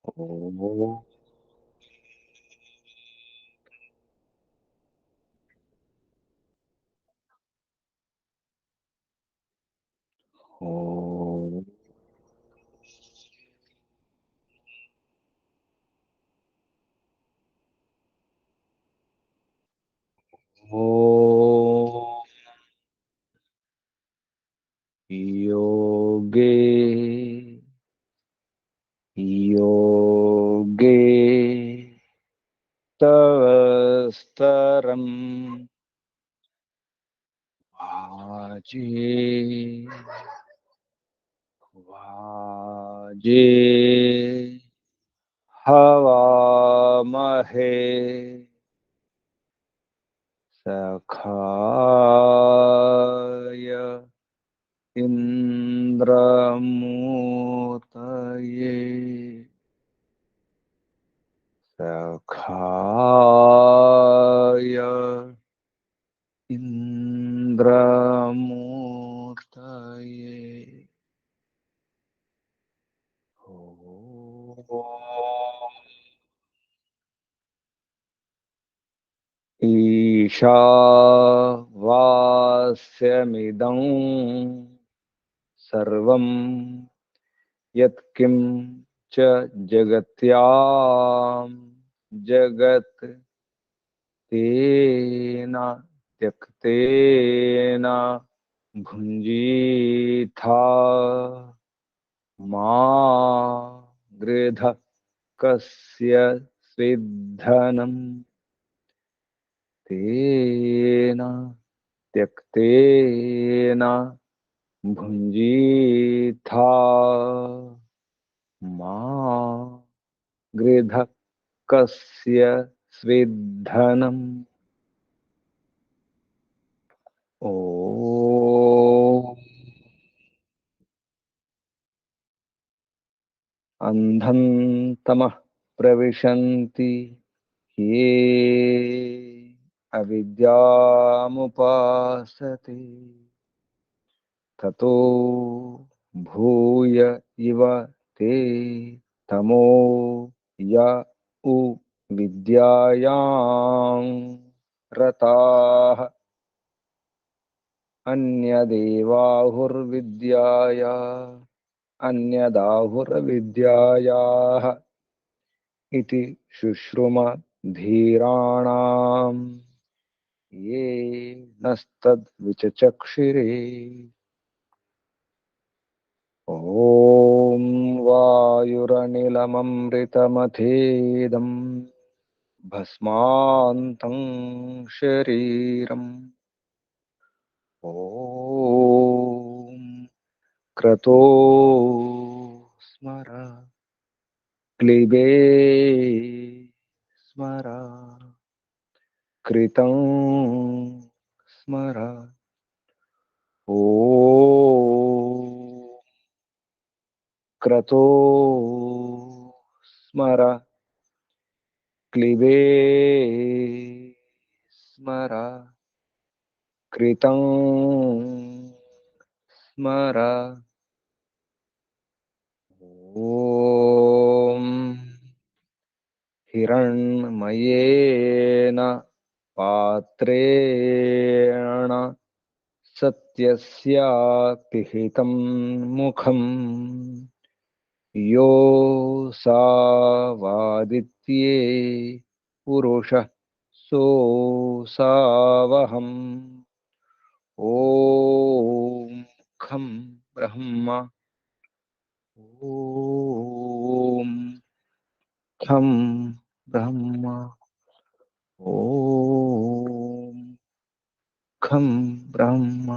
ओ ओ ओ योगे योगे तवस्तरम् वाजे वाजे हवामहे सखाय इन्द्रमूर्तये सखाय इन्द्रमूर्तये ईशावास्यमिदं सर्वं यत्किं च जगत्यां जगत् तेन त्यक्तेन भुञ्जीथा मा गृध कस्य स्विद्धनम् तेन त्यक्तेन भुञ्जीथा मा गृध कस्य स्विद्धनम् ओ अंधं तमः प्रविशन्ति ये अविद्यामुपासते ततो भूय इव ते तमो य उ विद्यायां रताः अन्यदाहुर्विद्यायाः इति शुश्रुम धीराणाम् ये नस्तद्विचक्षिरे ॐ वायुरनिलममृतमथेदम् भस्मान्तं शरीरम् ॐ क्रतो स्मर क्लिबे स्मर कृतं स्मर ॐ क्रतो स्मर क्लिबे स्मर कृतं स्मर ॐ हिरण्मयेन पात्रेण सत्यस्य पिहितं मुखम् योऽसावादित्ये पुरुषः सोऽसावहम् ॐ खं ब्रह्म ॐ खं ब्रह्म ॐ खं ब्रह्म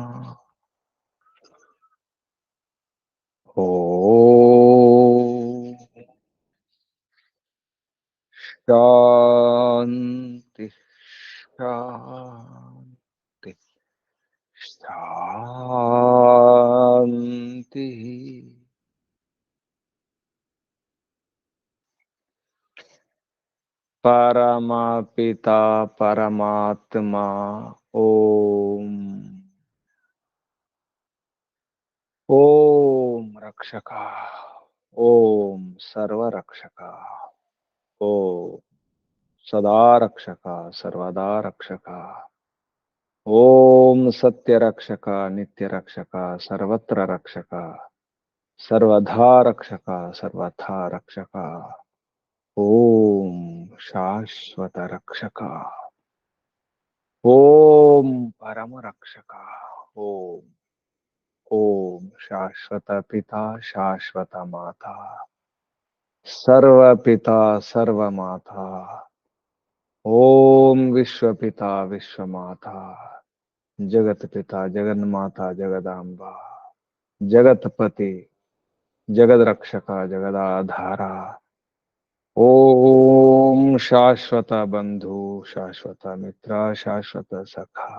ॐ शान्ति शान्ति शान्ति परमपिता परमात्मा ओम ओम रक्षका ఓం సర్వరక్షక, ఓం సదా రక్షక, సర్వదా రక్షక, ఓం సత్యరక్షక, నిత్యరక్షక, సర్వత్ర రక్షక, సర్వధా రక్షక, సర్వథా రక్షక, ఓం శాశ్వత రక్షక, ఓం పరమ రక్షక, ఓం ఓం శాశ్వత పిత, శాశ్వత మాత, सर्वपिता सर्वमाता, ओम विश्वपिता विश्वमाता, जगत पिता जगन्माता जगदांबा, जगतपति जगद रक्षक जगदाधारा, ओम शाश्वत बंधु शाश्वत मित्र शाश्वत सखा,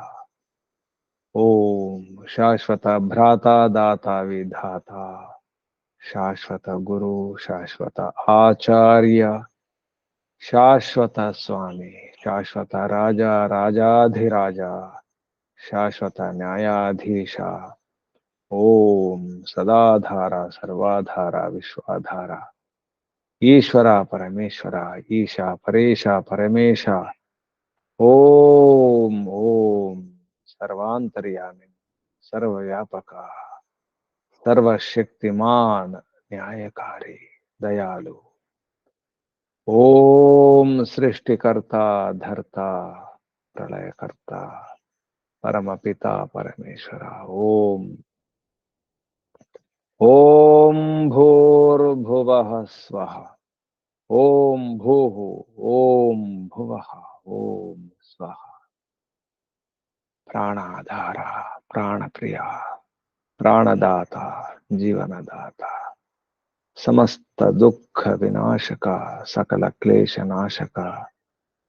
ओम शाश्वत भ्राता दाता विधाता, शाश्वत गुरु शाश्वत आचार्य, शाश्वत स्वामी, शाश्वत राजा राजाधिराजा, शाश्वत न्यायाधीश, ओम सदाधारा सर्वाधारा विश्वाधारा, ईश्वरा परमेश्वरा, ईशा परेशा परमेशा, ओम ओम सर्वांतर्यामी, सर्वव्यापका, सर्वशक्तिमान, न्यायकारी, दयालु, ओम सृष्टिकर्ता धर्ता प्रलयकर्ता, परमपिता परमेश्वरा, ओम ओम भूर्भुवः स्वः, ओम भूः, ओम भुवः, ओम स्वः, प्राणाधारा, प्राणप्रिया, प्राणदाता, जीवनदाता, समस्त दुख विनाशका, सकल क्लेश नाशका,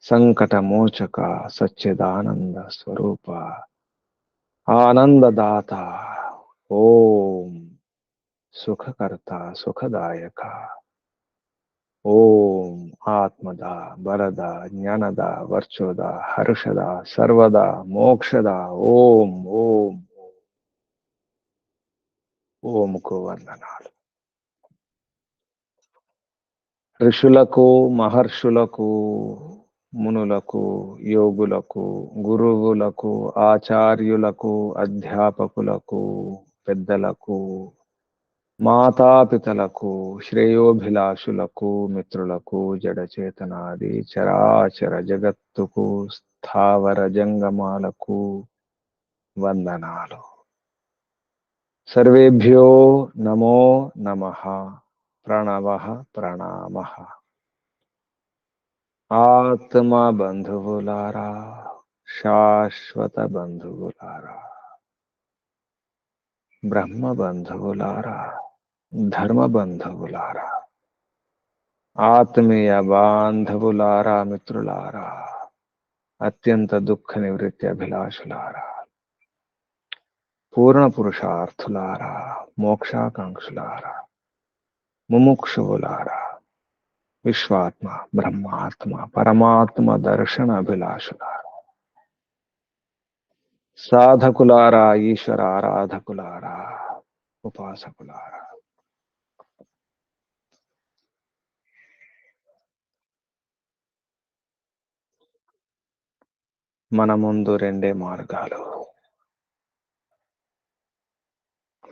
संकट मोचका, सच्चिदानंद स्वरूप, आनंददाता, ओम सुखकर्ता सुखदायका, ओम आत्मदा बलदा ज्ञानदा वर्चोदा हर्षदा सर्वदा मोक्षदा, ओम ओम ओम को వందనాలు. ఋషులకు మహర్షులకు మునులకు యోగులకు గురువులకు ఆచార్యులకు అధ్యాపకులకు పెద్దలకు మాతాపితలకు శ్రేయోభిలాషులకు మిత్రులకు జడచేతనాది చరాచర జగత్తుకు స్థావర జంగమాలకు వందనాలు. సర్వేభ్యో నమో నమః. ప్రణవః ప్రణామః. ఆత్మ బంధువులారా, శాశ్వత బంధువులారా, బ్రహ్మ బంధువులారా, ధర్మ బంధువులారా, ఆత్మీయ బాంధవులారా, మిత్రులారా, అత్యంత దుఃఖ నివృత్తి అభిలాషులారా, పూర్ణ పురుషార్థులారా, మోక్షాకాంక్షులారా, ముముక్షువులారా, విశ్వాత్మ బ్రహ్మాత్మ పరమాత్మ దర్శన అభిలాషులారా, సాధకులారా, ఈశ్వర ఆరాధకులారా, ఉపాసకులారా, మన ముందు రెండే మార్గాలు.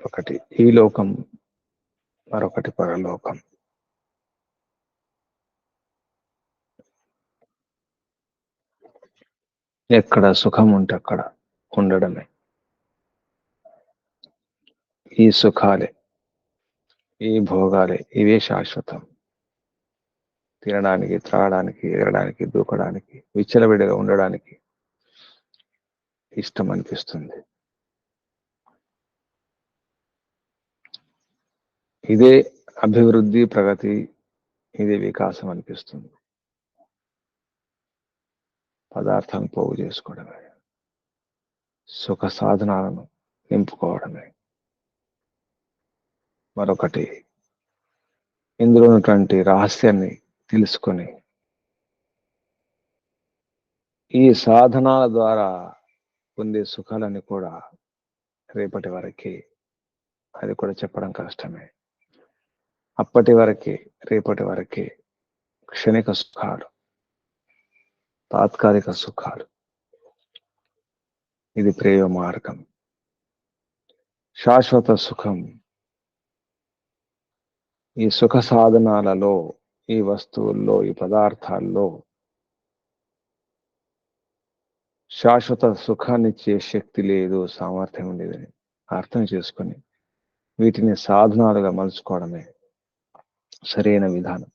ఒకటి ఈ లోకం, మరొకటి పరలోకం. ఎక్కడ సుఖం ఉంటే అక్కడ ఉండడమే. ఈ సుఖాలే, ఈ భోగాలే, ఇవే శాశ్వతం. తినడానికి, త్రాగడానికి, ఎగరడానికి, దూకడానికి, విచ్చలవిడిగా ఉండడానికి ఇష్టం అనిపిస్తుంది. ఇదే అభివృద్ధి, ప్రగతి, ఇదే వికాసం అనిపిస్తుంది. పదార్థం పోగు చేసుకోవడమే, సుఖ సాధనాలను నింపుకోవడమే. మరొకటి ఇందులో ఉన్నటువంటి రహస్యాన్ని తెలుసుకొని ఈ సాధనాల ద్వారా పొందే సుఖాలని కూడా రేపటి వరకు అది కూడా చెప్పడం కష్టమే. అప్పటి వరకే, రేపటి వరకే క్షణిక సుఖాలు, తాత్కాలిక సుఖాలు. ఇది ప్రేమ మార్గం. శాశ్వత సుఖం ఈ సుఖ సాధనాలలో, ఈ వస్తువుల్లో, ఈ పదార్థాల్లో శాశ్వత సుఖాన్నిచ్చే శక్తి లేదు, సామర్థ్యం లేదని అర్థం చేసుకొని వీటిని సాధనాలుగా మలుచుకోవడమే సరైన విధానం.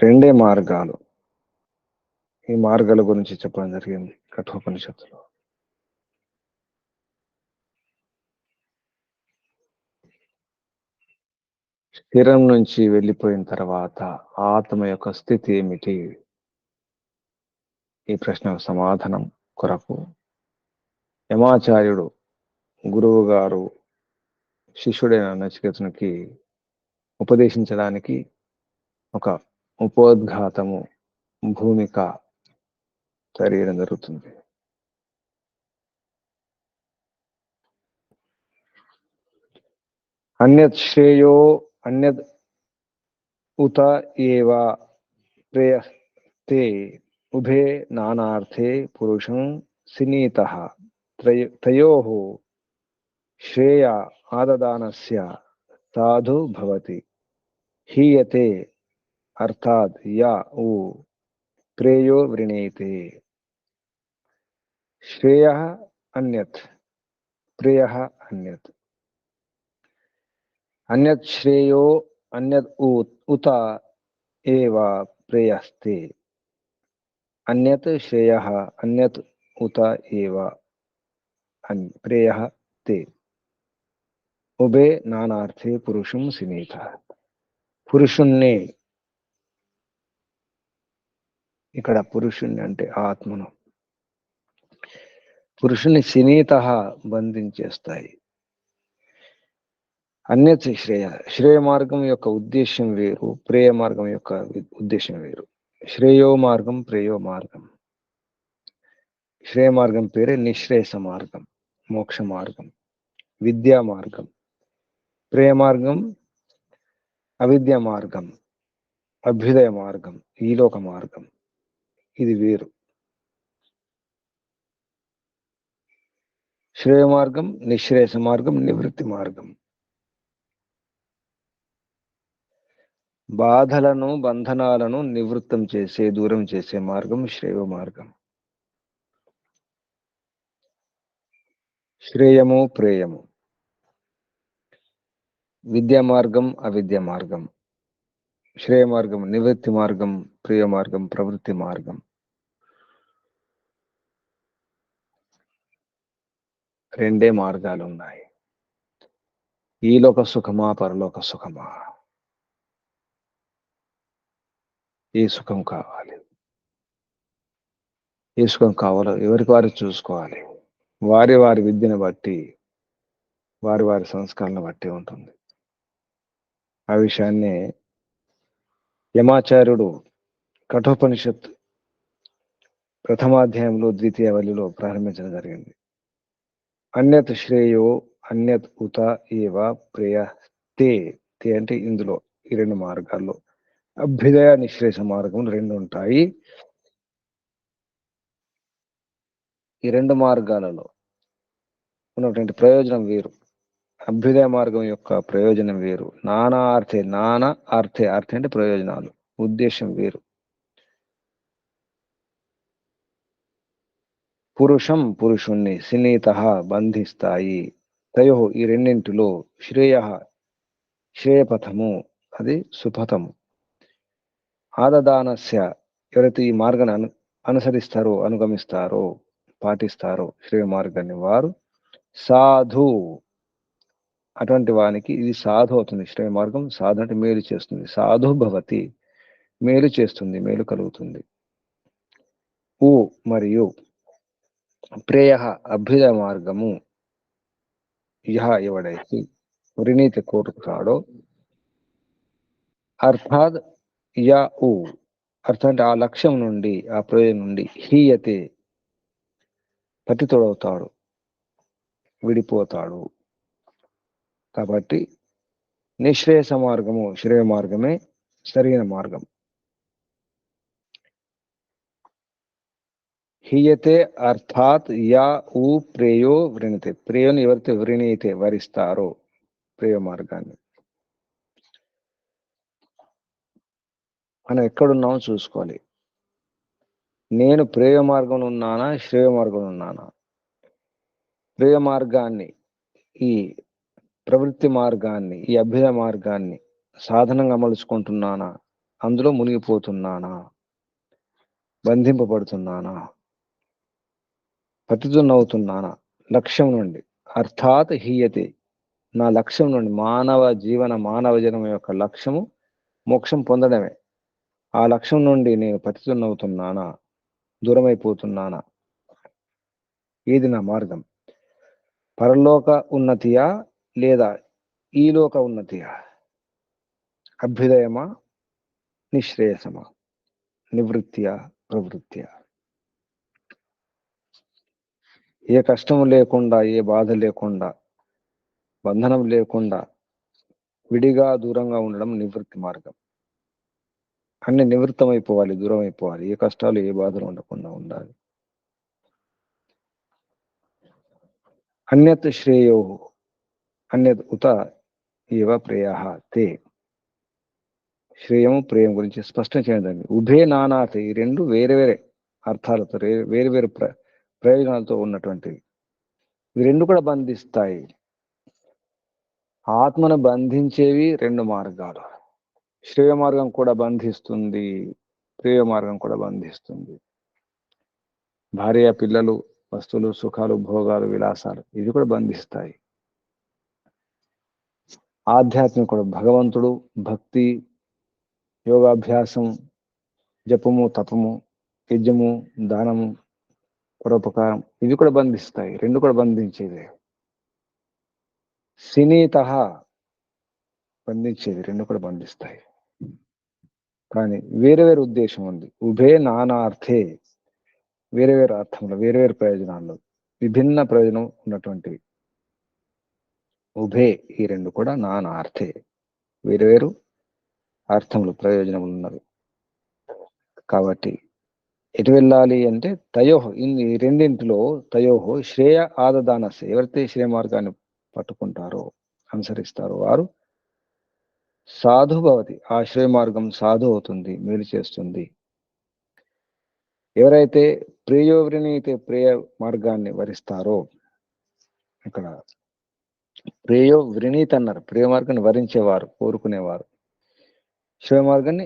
రెండే మార్గాలు. ఈ మార్గాల గురించి చెప్పడం జరిగింది కఠోపనిషత్తులో. శరీరం నుంచి వెళ్ళిపోయిన తర్వాత ఆత్మ యొక్క స్థితి ఏమిటి? ఈ ప్రశ్నకు సమాధానం కొరకు యమాచార్యుడు, గురువు గారు శిష్యుడైన నచికేతునికి ఉపదేశించడానికి ఒక ఉపోద్ఘాతము, భూమిక తెలియడం జరుగుతుంది. అన్యత్ శ్రేయో అన్యద్ ఉత ఏవ ప్రేయస్తే ఉభే నానార్థే పురుషం సినీతః తయోః శ్రేయ ఆదదానస్య సాధు భవతి హీయతే అర్థాత్ యా ఉ ప్రేయో వృణీతే. శ్రేయః అన్యత్, ప్రేయః అన్యత్. అన్యత్ శ్రేయో అన్యద్ ఉత ఏవ ప్రేయస్తే. అన్యత్ శ్రేయః అన్యత్ ఉత ఏవ ప్రేయః తే ఉభే నానార్థే పురుషం సినీత. పురుషుణ్ణి, ఇక్కడ పురుషుణ్ణి అంటే ఆత్మను, పురుషుని సినీత బంధించేస్తాయి. అన్యత్ శ్రేయ, శ్రేయ మార్గం యొక్క ఉద్దేశం వేరు, ప్రేయ మార్గం యొక్క ఉద్దేశం వేరు. శ్రేయో మార్గం, ప్రేయో మార్గం. శ్రేయ మార్గం పేరే నిశ్రేయస మార్గం, మోక్ష మార్గం, విద్యా మార్గం. ప్రేయ మార్గం అవిద్య మార్గం, అభ్యుదయ మార్గం, ఈలోక మార్గం. ఇది వేరు. శ్రేయ మార్గం, నిశ్రేయస మార్గం, నివృత్తి మార్గం. బాధలను, బంధనాలను నివృత్తం చేసే, దూరం చేసే మార్గం శ్రేయ మార్గం. శ్రేయము, ప్రేయము. విద్యా మార్గం, అవిద్య మార్గం. శ్రేయ మార్గం నివృత్తి మార్గం, ప్రియ మార్గం ప్రవృత్తి మార్గం. రెండే మార్గాలు ఉన్నాయి. ఈలోక సుఖమా, పరలోక సుఖమా? ఏ సుఖం కావాలి? ఏ సుఖం కావాలో ఎవరికి వారు చూసుకోవాలి. వారి వారి విద్యను బట్టి, వారి వారి సంస్కారాలను బట్టి ఉంటుంది. ఆ విషయాన్ని యమాచార్యుడు కఠోపనిషత్ ప్రథమాధ్యాయంలో, ద్వితీయవల్లిలో ప్రారంభించడం జరిగింది. అన్యత్ శ్రేయో అన్యత్ ఉత ఏవ ప్రేయస్తే. తే అంటే ఇందులో ఈ రెండు మార్గాల్లో అభ్యుదయ, నిశ్రేష మార్గం రెండు ఉంటాయి. ఈ రెండు మార్గాలలో ఉన్నటువంటి ప్రయోజనం వేరు. అభ్యుదయ మార్గం యొక్క ప్రయోజనం వేరు. నానా అర్థే, నానా అర్థే, అర్థే అంటే ప్రయోజనాలు, ఉద్దేశం వేరు. పురుషం, పురుషుణ్ణి, సినీత బంధిస్తాయి. తయో ఈ రెండింటిలో శ్రేయ, శ్రేయపథము, అది సుపథము. ఆదదానస్య ఎవరైతే ఈ మార్గాన్ని అనుసరిస్తారో, అనుగమిస్తారో, పాటిస్తారో శ్రేయ మార్గాన్ని, వారు సాధు, అటువంటి వానికి ఇది సాధు అవుతుంది. శ్రేయ మార్గం సాధు అంటే మేలు చేస్తుంది. సాధు భవతి, మేలు చేస్తుంది, మేలు కలుగుతుంది. ఊ మరియు ప్రేయ అభ్యుదయ మార్గము, ఇహ ఎవడైతే వృణీతి కోరుతాడో, అర్థాత్ యా ఉ, అర్థం అంటే ఆ లక్ష్యం నుండి, ఆ ప్రయోజనం నుండి, హీయతే పతితుడవుతాడు, విడిపోతాడు. కాబట్టి నిశ్రేయస మార్గము, శ్రేయ మార్గమే సరైన మార్గం. హీయతే అర్థాత్ యా ఊ ప్రేయో వృణితే, ప్రేయోని ఎవరైతే వృణీతే వరిస్తారో ప్రేయ మార్గాన్ని. మనం ఎక్కడున్నామో చూసుకోవాలి. నేను ప్రేయ మార్గంలో ఉన్నానా, శ్రేయ మార్గంలో ఉన్నానా? ప్రేయ మార్గాన్ని, ఈ ప్రవృత్తి మార్గాన్ని, ఈ అభ్యుదయ మార్గాన్ని సాధనంగా అమలుచుకుంటున్నానా, అందులో మునిగిపోతున్నానా, బంధింపబడుతున్నానా, పతితున్నవుతున్నానా? లక్ష్యం నుండి అర్థాత్ హీయతే, నా లక్ష్యం నుండి, మానవ జన్మ యొక్క లక్ష్యము మోక్షం పొందడమే. ఆ లక్ష్యం నుండి నేను పతితున్నవుతున్నానా, దూరమైపోతున్నానా? ఏది నా మార్గం? పరలోక ఉన్నతియా లేదా ఈలోక ఉన్నతియా? అభ్యుదయమా, నిశ్రేయసమా, నివృత్తియా, ప్రవృత్తియా? ఏ కష్టం లేకుండా, ఏ బాధ లేకుండా, బంధనం లేకుండా విడిగా దూరంగా ఉండడం నివృత్తి మార్గం. అన్ని నివృత్తమైపోవాలి, దూరం అయిపోవాలి. ఏ కష్టాలు, ఏ బాధలు ఉండకుండా ఉండాలి. అన్యత్ శ్రేయో అన్యత్ ఉత ఇవ ప్రేయ తే. శ్రేయము, ప్రేయం గురించి స్పష్టం చేయదండి. ఉభే నానార్థ, ఈ రెండు వేరే వేరే అర్థాలతో, వేరు వేరు ప్రయోజనాలతో ఉన్నటువంటివి. ఇవి రెండు కూడా బంధిస్తాయి. ఆత్మను బంధించేవి రెండు మార్గాలు. శ్రేయ మార్గం కూడా బంధిస్తుంది, ప్రేయ మార్గం కూడా బంధిస్తుంది. భార్య, పిల్లలు, వస్తువులు, సుఖాలు, భోగాలు, విలాసాలు, ఇవి కూడా బంధిస్తాయి. ఆధ్యాత్మికుడు, భగవంతుడు, భక్తి, యోగాభ్యాసం, జపము, తపము, యజ్ఞము, దానము, పరోపకారం, ఇవి కూడా బంధిస్తాయి. రెండు కూడా బంధించేది. సినీత బంధించేది, రెండు కూడా బంధిస్తాయి. కానీ వేరే వేరే ఉద్దేశం ఉంది. ఉభే నానార్థే, వేరే వేరే అర్థంలో, వేరే వేరే ప్రయోజనాల్లో, విభిన్న ప్రయోజనం ఉన్నటువంటివి. ఉభే, ఈ రెండు కూడా నానార్థే, వేరు వేరు అర్థములు, ప్రయోజనములు ఉన్నవి. కాబట్టి ఎటు వెళ్ళాలి అంటే తయోహో, ఈ రెండింటిలో తయోహో శ్రేయ ఆదదానస్య, ఎవరైతే శ్రేయ మార్గాన్ని పట్టుకుంటారో, అనుసరిస్తారో వారు సాధు భవతి, ఆ శ్రేయ మార్గం సాధు అవుతుంది, మేలు చేస్తుంది. ఎవరైతే ప్రేయోవృణీతే, ప్రేయ మార్గాన్ని వరిస్తారో, ఇక్కడ ప్రేయో వృణీత్ అన్నారు. ప్రేయ మార్గాన్ని వరించేవారు, కోరుకునేవారు. శ్రేయ మార్గాన్ని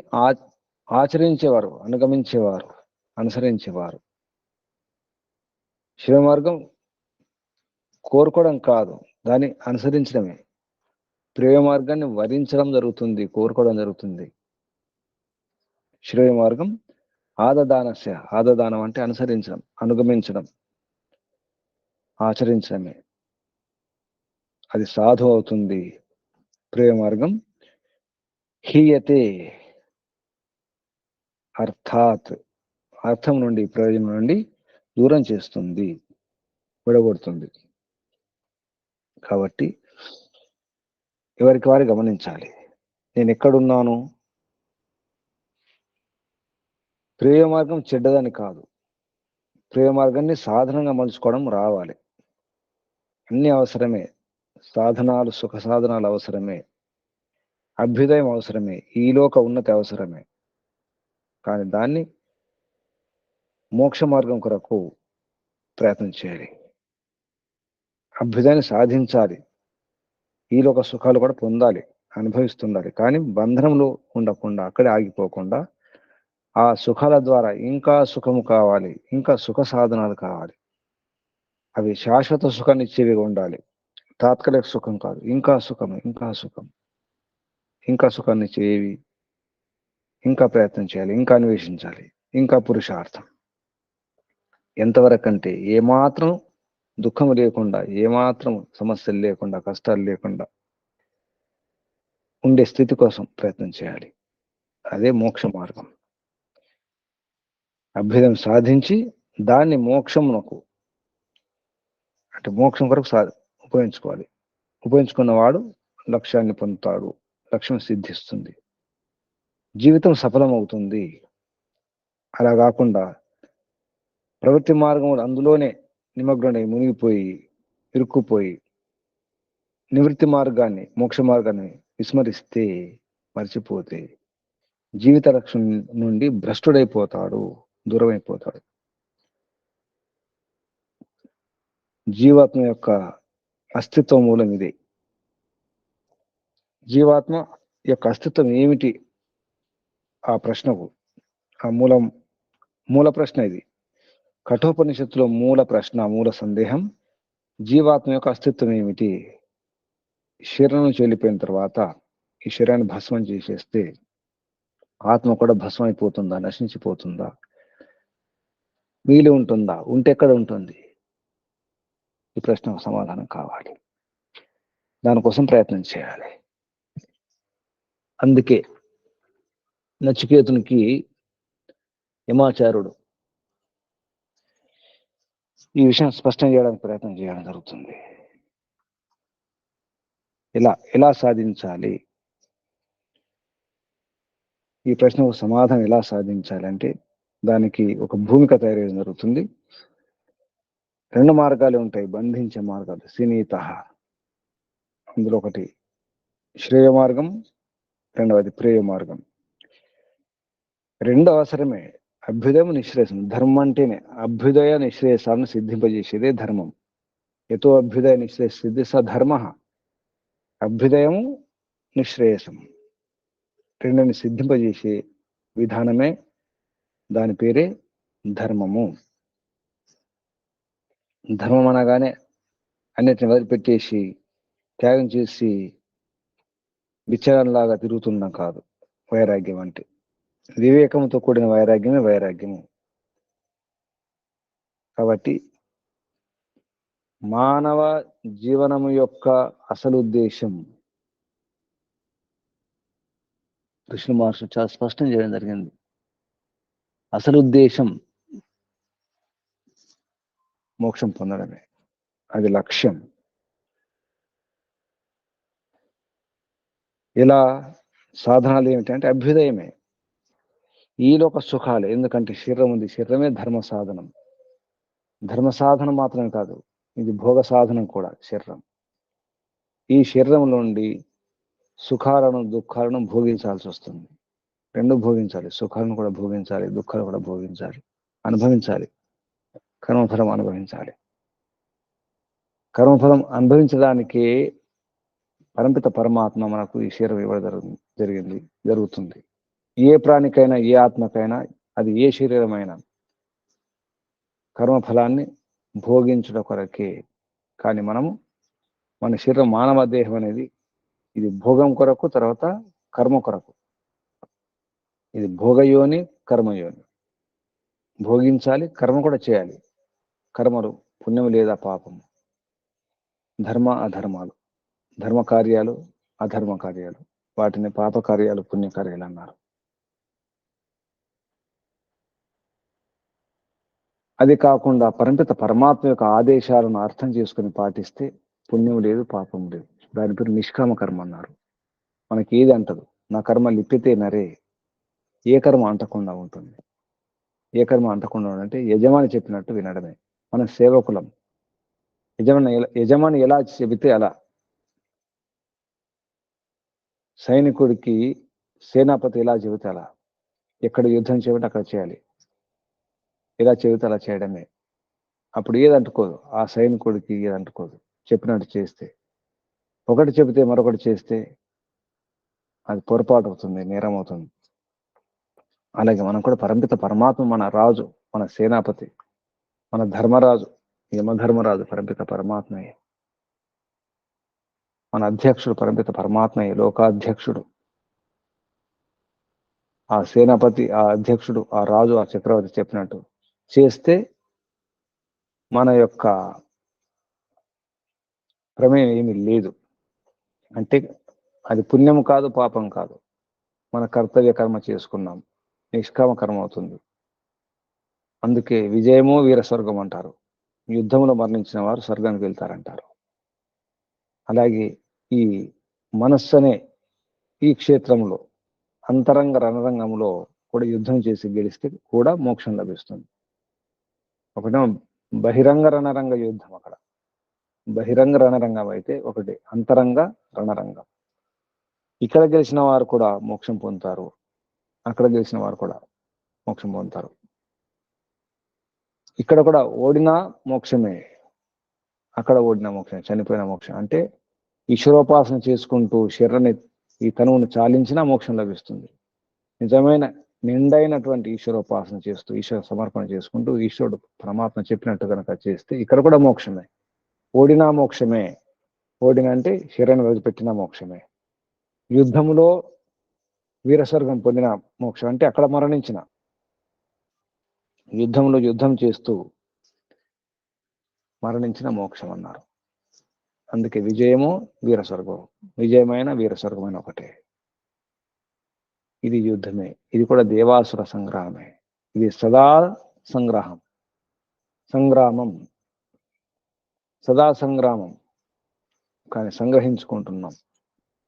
ఆచరించేవారు, అనుగమించేవారు, అనుసరించేవారు. శ్రేయ మార్గం కోరుకోవడం కాదు, దాన్ని అనుసరించడమే. ప్రేయ మార్గాన్ని వరించడం జరుగుతుంది, కోరుకోవడం జరుగుతుంది. శ్రేయ మార్గం ఆదదానస్య, ఆదదానం అంటే అనుసరించడం, అనుగమించడం, ఆచరించడమే. అది సాధు అవుతుంది. ప్రేయ మార్గం హీయతే, అర్థాత్, అర్థం నుండి, ప్రయోజనం నుండి దూరం చేస్తుంది, విడగొడుతుంది. కాబట్టి ఎవరికి వారు గమనించాలి. నేను ఎక్కడున్నాను? ప్రేయ మార్గం చెడ్డదని కాదు, ప్రేయ మార్గాన్ని సాధనంగా మలుచుకోవడం రావాలి. అన్ని అవసరమే, సాధనాలు, సుఖ సాధనాలు అవసరమే, అభ్యుదయం అవసరమే, ఈలోక ఉన్నతి అవసరమే. కానీ దాన్ని మోక్ష మార్గం కొరకు ప్రయత్నం చేయాలి. అభ్యుదయాన్ని సాధించాలి, ఈలోక సుఖాలు కూడా పొందాలి, అనుభవిస్తుండాలి. కానీ బంధనంలో ఉండకుండా, అక్కడే ఆగిపోకుండా, ఆ సుఖాల ద్వారా ఇంకా సుఖము కావాలి, ఇంకా సుఖ సాధనాలు కావాలి. అవి శాశ్వత సుఖాన్ని ఇచ్చేవి ఉండాలి, తాత్కాలిక సుఖం కాదు. ఇంకా సుఖం, ఇంకా సుఖం, ఇంకా సుఖాన్ని ఇచ్చేవి, ఇంకా ప్రయత్నం చేయాలి, ఇంకా అన్వేషించాలి, ఇంకా పురుషార్థం. ఎంతవరకు అంటే ఏమాత్రం దుఃఖం లేకుండా, ఏమాత్రం సమస్యలు లేకుండా, కష్టాలు లేకుండా ఉండే స్థితి కోసం ప్రయత్నం చేయాలి. అదే మోక్ష మార్గం. అభ్యుదయం సాధించి దాన్ని మోక్షమునకు, అంటే మోక్షం కొరకు ఉపయోగించుకోవాలి. ఉపయోగించుకున్నవాడు లక్ష్యాన్ని పొందుతాడు, లక్ష్యం సిద్ధిస్తుంది, జీవితం సఫలమవుతుంది. అలా కాకుండా ప్రవృత్తి మార్గంలో అందులోనే నిమగ్నమై మునిగిపోయి ఇరుక్కుపోయి నివృత్తి మార్గాన్ని, మోక్ష మార్గాన్ని విస్మరిస్తే, మర్చిపోతే జీవిత రక్షణ నుండి భ్రష్టుడైపోతాడు, దూరమైపోతాడు. జీవాత్మ యొక్క అస్తిత్వ మూలం ఇదే. జీవాత్మ యొక్క అస్తిత్వం ఏమిటి? ఆ ప్రశ్నకు ఆ మూల ప్రశ్న ఇది. కఠోపనిషత్తులో మూల ప్రశ్న, మూల సందేహం జీవాత్మ యొక్క అస్తిత్వం ఏమిటి? శరీరం నుంచి వెళ్ళిపోయిన తర్వాత ఈ శరీరాన్ని భస్మం చేసేస్తే ఆత్మ కూడా భస్మం అయిపోతుందా, నశించిపోతుందా, వీలు ఉంటుందా, ఉంటే ఎక్కడ ఉంటుంది? ఈ ప్రశ్నకు సమాధానం కావాలి. దానికోసం ప్రయత్నం చేయాలి. అందుకే నచికేతునికి యమాచార్యుడు ఈ విషయం స్పష్టం చేయడానికి ప్రయత్నం చేయడం జరుగుతుంది. ఎలా సాధించాలి, ఈ ప్రశ్నకు సమాధానం ఎలా సాధించాలి అంటే దానికి ఒక భూమిక తయారు జరుగుతుంది. 2 మార్గాలు ఉంటాయి, బంధించే మార్గాలు, సినీత. అందులో ఒకటి శ్రేయ మార్గం, రెండవది ప్రేయ మార్గం. 2 అవసరమే. అభ్యుదయం, నిశ్రేయసం. ధర్మం అంటేనే అభ్యుదయ నిశ్రేయసాలను సిద్ధింపజేసేదే ధర్మం. ఎతో అభ్యుదయ నిశ్రేయస సిద్ధి స ధర్మ. అభ్యుదయము, నిశ్రేయసం రెండుని సిద్ధింపజేసే విధానమే, దాని పేరే ధర్మము. ధర్మం అనగానే అన్నిటిని వదిలిపెట్టేసి త్యాగం చేసి విచారణలాగా తిరుగుతున్నాం కాదు. వైరాగ్యం అంటే వివేకంతో కూడిన వైరాగ్యమే వైరాగ్యము. కాబట్టి మానవ జీవనము యొక్క అసలు ఉద్దేశం కృష్ణ మహర్షి చాలా స్పష్టం చేయడం జరిగింది. అసలు ఉద్దేశం మోక్షం పొందడమే, అది లక్ష్యం. ఇలా సాధనాలు ఏమిటంటే అభ్యుదయమే, ఈలోక సుఖాలు. ఎందుకంటే శరీరం ఉంది, శరీరమే ధర్మ సాధనం. ధర్మ సాధనం మాత్రమే కాదు, ఇది భోగ సాధనం కూడా. శరీరం, ఈ శరీరం నుండి సుఖాలను దుఃఖాలను భోగించాల్సి వస్తుంది. 2 భోగించాలి, సుఖాలను కూడా భోగించాలి, దుఃఖాలు కూడా భోగించాలి, అనుభవించాలి, కర్మఫలం అనుభవించాలి. కర్మఫలం అనుభవించడానికి పరంపిత పరమాత్మ మనకు ఈ శరీరం ఇవ్వడం జరుగుతుంది. ఏ ప్రాణికైనా, ఏ ఆత్మకైనా, అది ఏ శరీరమైనా కర్మఫలాన్ని భోగించడం కొరకే. కానీ మనము మన శరీరం, మానవ దేహం అనేది ఇది భోగం కొరకు, తర్వాత కర్మ కొరకు. ఇది భోగయోని, కర్మయోని. భోగించాలి, కర్మ కూడా చేయాలి. కర్మలు పుణ్యం లేదా పాపము, ధర్మ అధర్మాలు, ధర్మ కార్యాలు అధర్మ కార్యాలు, వాటిని పాప కార్యాలు పుణ్యకార్యాలు అన్నారు. అది కాకుండా పరంపిత పరమాత్మ యొక్క ఆదేశాలను అర్థం చేసుకుని పాటిస్తే పుణ్యం లేదు, పాపం లేదు. దాని పేరు నిష్కామ కర్మ అన్నారు. మనకి ఏది అంటదు. నా కర్మ లిప్పితే నరే, ఏ కర్మ అంటకుండా ఉంటుంది. ఏ కర్మ అంటకుండా అంటే యజమాని చెప్పినట్టు వినడమే. మన సేవకులం. యజమాని ఎలా చెబితే అలా. సైనికుడికి సేనాపతి ఎలా చెబితే అలా. ఎక్కడ యుద్ధం చేయమంటే అక్కడ చేయాలి, ఎలా చెబితే అలా చేయడమే. అప్పుడు ఏది అంటుకోదు, ఆ సైనికుడికి ఏది అంటుకోదు. చెప్పినట్టు చేస్తే, ఒకటి చెబితే మరొకటి చేస్తే అది పొరపాటు అవుతుంది, నేరం అవుతుంది. అలాగే మనం కూడా పరంపిత పరమాత్మ మన రాజు, మన సేనాపతి, మన ధర్మరాజు, యమధర్మరాజు పరంపిత పరమాత్మయే. మన అధ్యక్షుడు పరంపిత పరమాత్మయే, లోకాధ్యక్షుడు. ఆ సేనాపతి, ఆ అధ్యక్షుడు, ఆ రాజు, ఆ చక్రవర్తి చెప్పినట్టు చేస్తే మన యొక్క ప్రమేయం ఏమీ లేదు. అంటే అది పుణ్యం కాదు, పాపం కాదు. మన కర్తవ్య కర్మ చేసుకున్నాం, నిష్కామ కర్మ అవుతుంది. అందుకే విజయమో వీర స్వర్గం అంటారు. యుద్ధంలో మరణించిన వారు స్వర్గానికి వెళ్తారంటారు. అలాగే ఈ మనస్సు అనే ఈ క్షేత్రంలో అంతరంగ రణరంగంలో కూడా యుద్ధం చేసి గెలిస్తే కూడా మోక్షం లభిస్తుంది. ఒకటేమో బహిరంగ రణరంగ యుద్ధం, అక్కడ బహిరంగ రణరంగం అయితే ఒకటి అంతరంగ రణరంగం. ఇక్కడ గెలిచిన వారు కూడా మోక్షం పొందుతారు, అక్కడ గెలిచిన వారు కూడా మోక్షం పొందుతారు. ఇక్కడ కూడా ఓడినా మోక్షమే, అక్కడ ఓడిన మోక్షం, చనిపోయిన మోక్షం. అంటే ఈశ్వరోపాసన చేసుకుంటూ శరీరాన్ని ఈ తనువును చాలించినా మోక్షం లభిస్తుంది. నిజమైన నిండైనటువంటి ఈశ్వరోపాసన చేస్తూ ఈశ్వర సమర్పణ చేసుకుంటూ ఈశ్వరుడు పరమాత్మ చెప్పినట్టు కనుక చేస్తే ఇక్కడ కూడా మోక్షమే. ఓడినా మోక్షమే, ఓడిన అంటే శరీరాన్ని వదిలిపెట్టిన మోక్షమే. యుద్ధములో వీరస్వర్గం పొందిన మోక్షం అంటే అక్కడ మరణించిన, యుద్ధంలో యుద్ధం చేస్తూ మరణించిన మోక్షం అన్నారు. అందుకే విజయము వీరస్వర్గం, విజయమైన వీరస్వర్గమైన ఒకటే. ఇది యుద్ధమే, ఇది కూడా దేవాసుర సంగ్రామమే. ఇది సదా సంగ్రహం, సంగ్రామం, సదా సంగ్రామం. కానీ సంగ్రహించుకుంటున్నాం,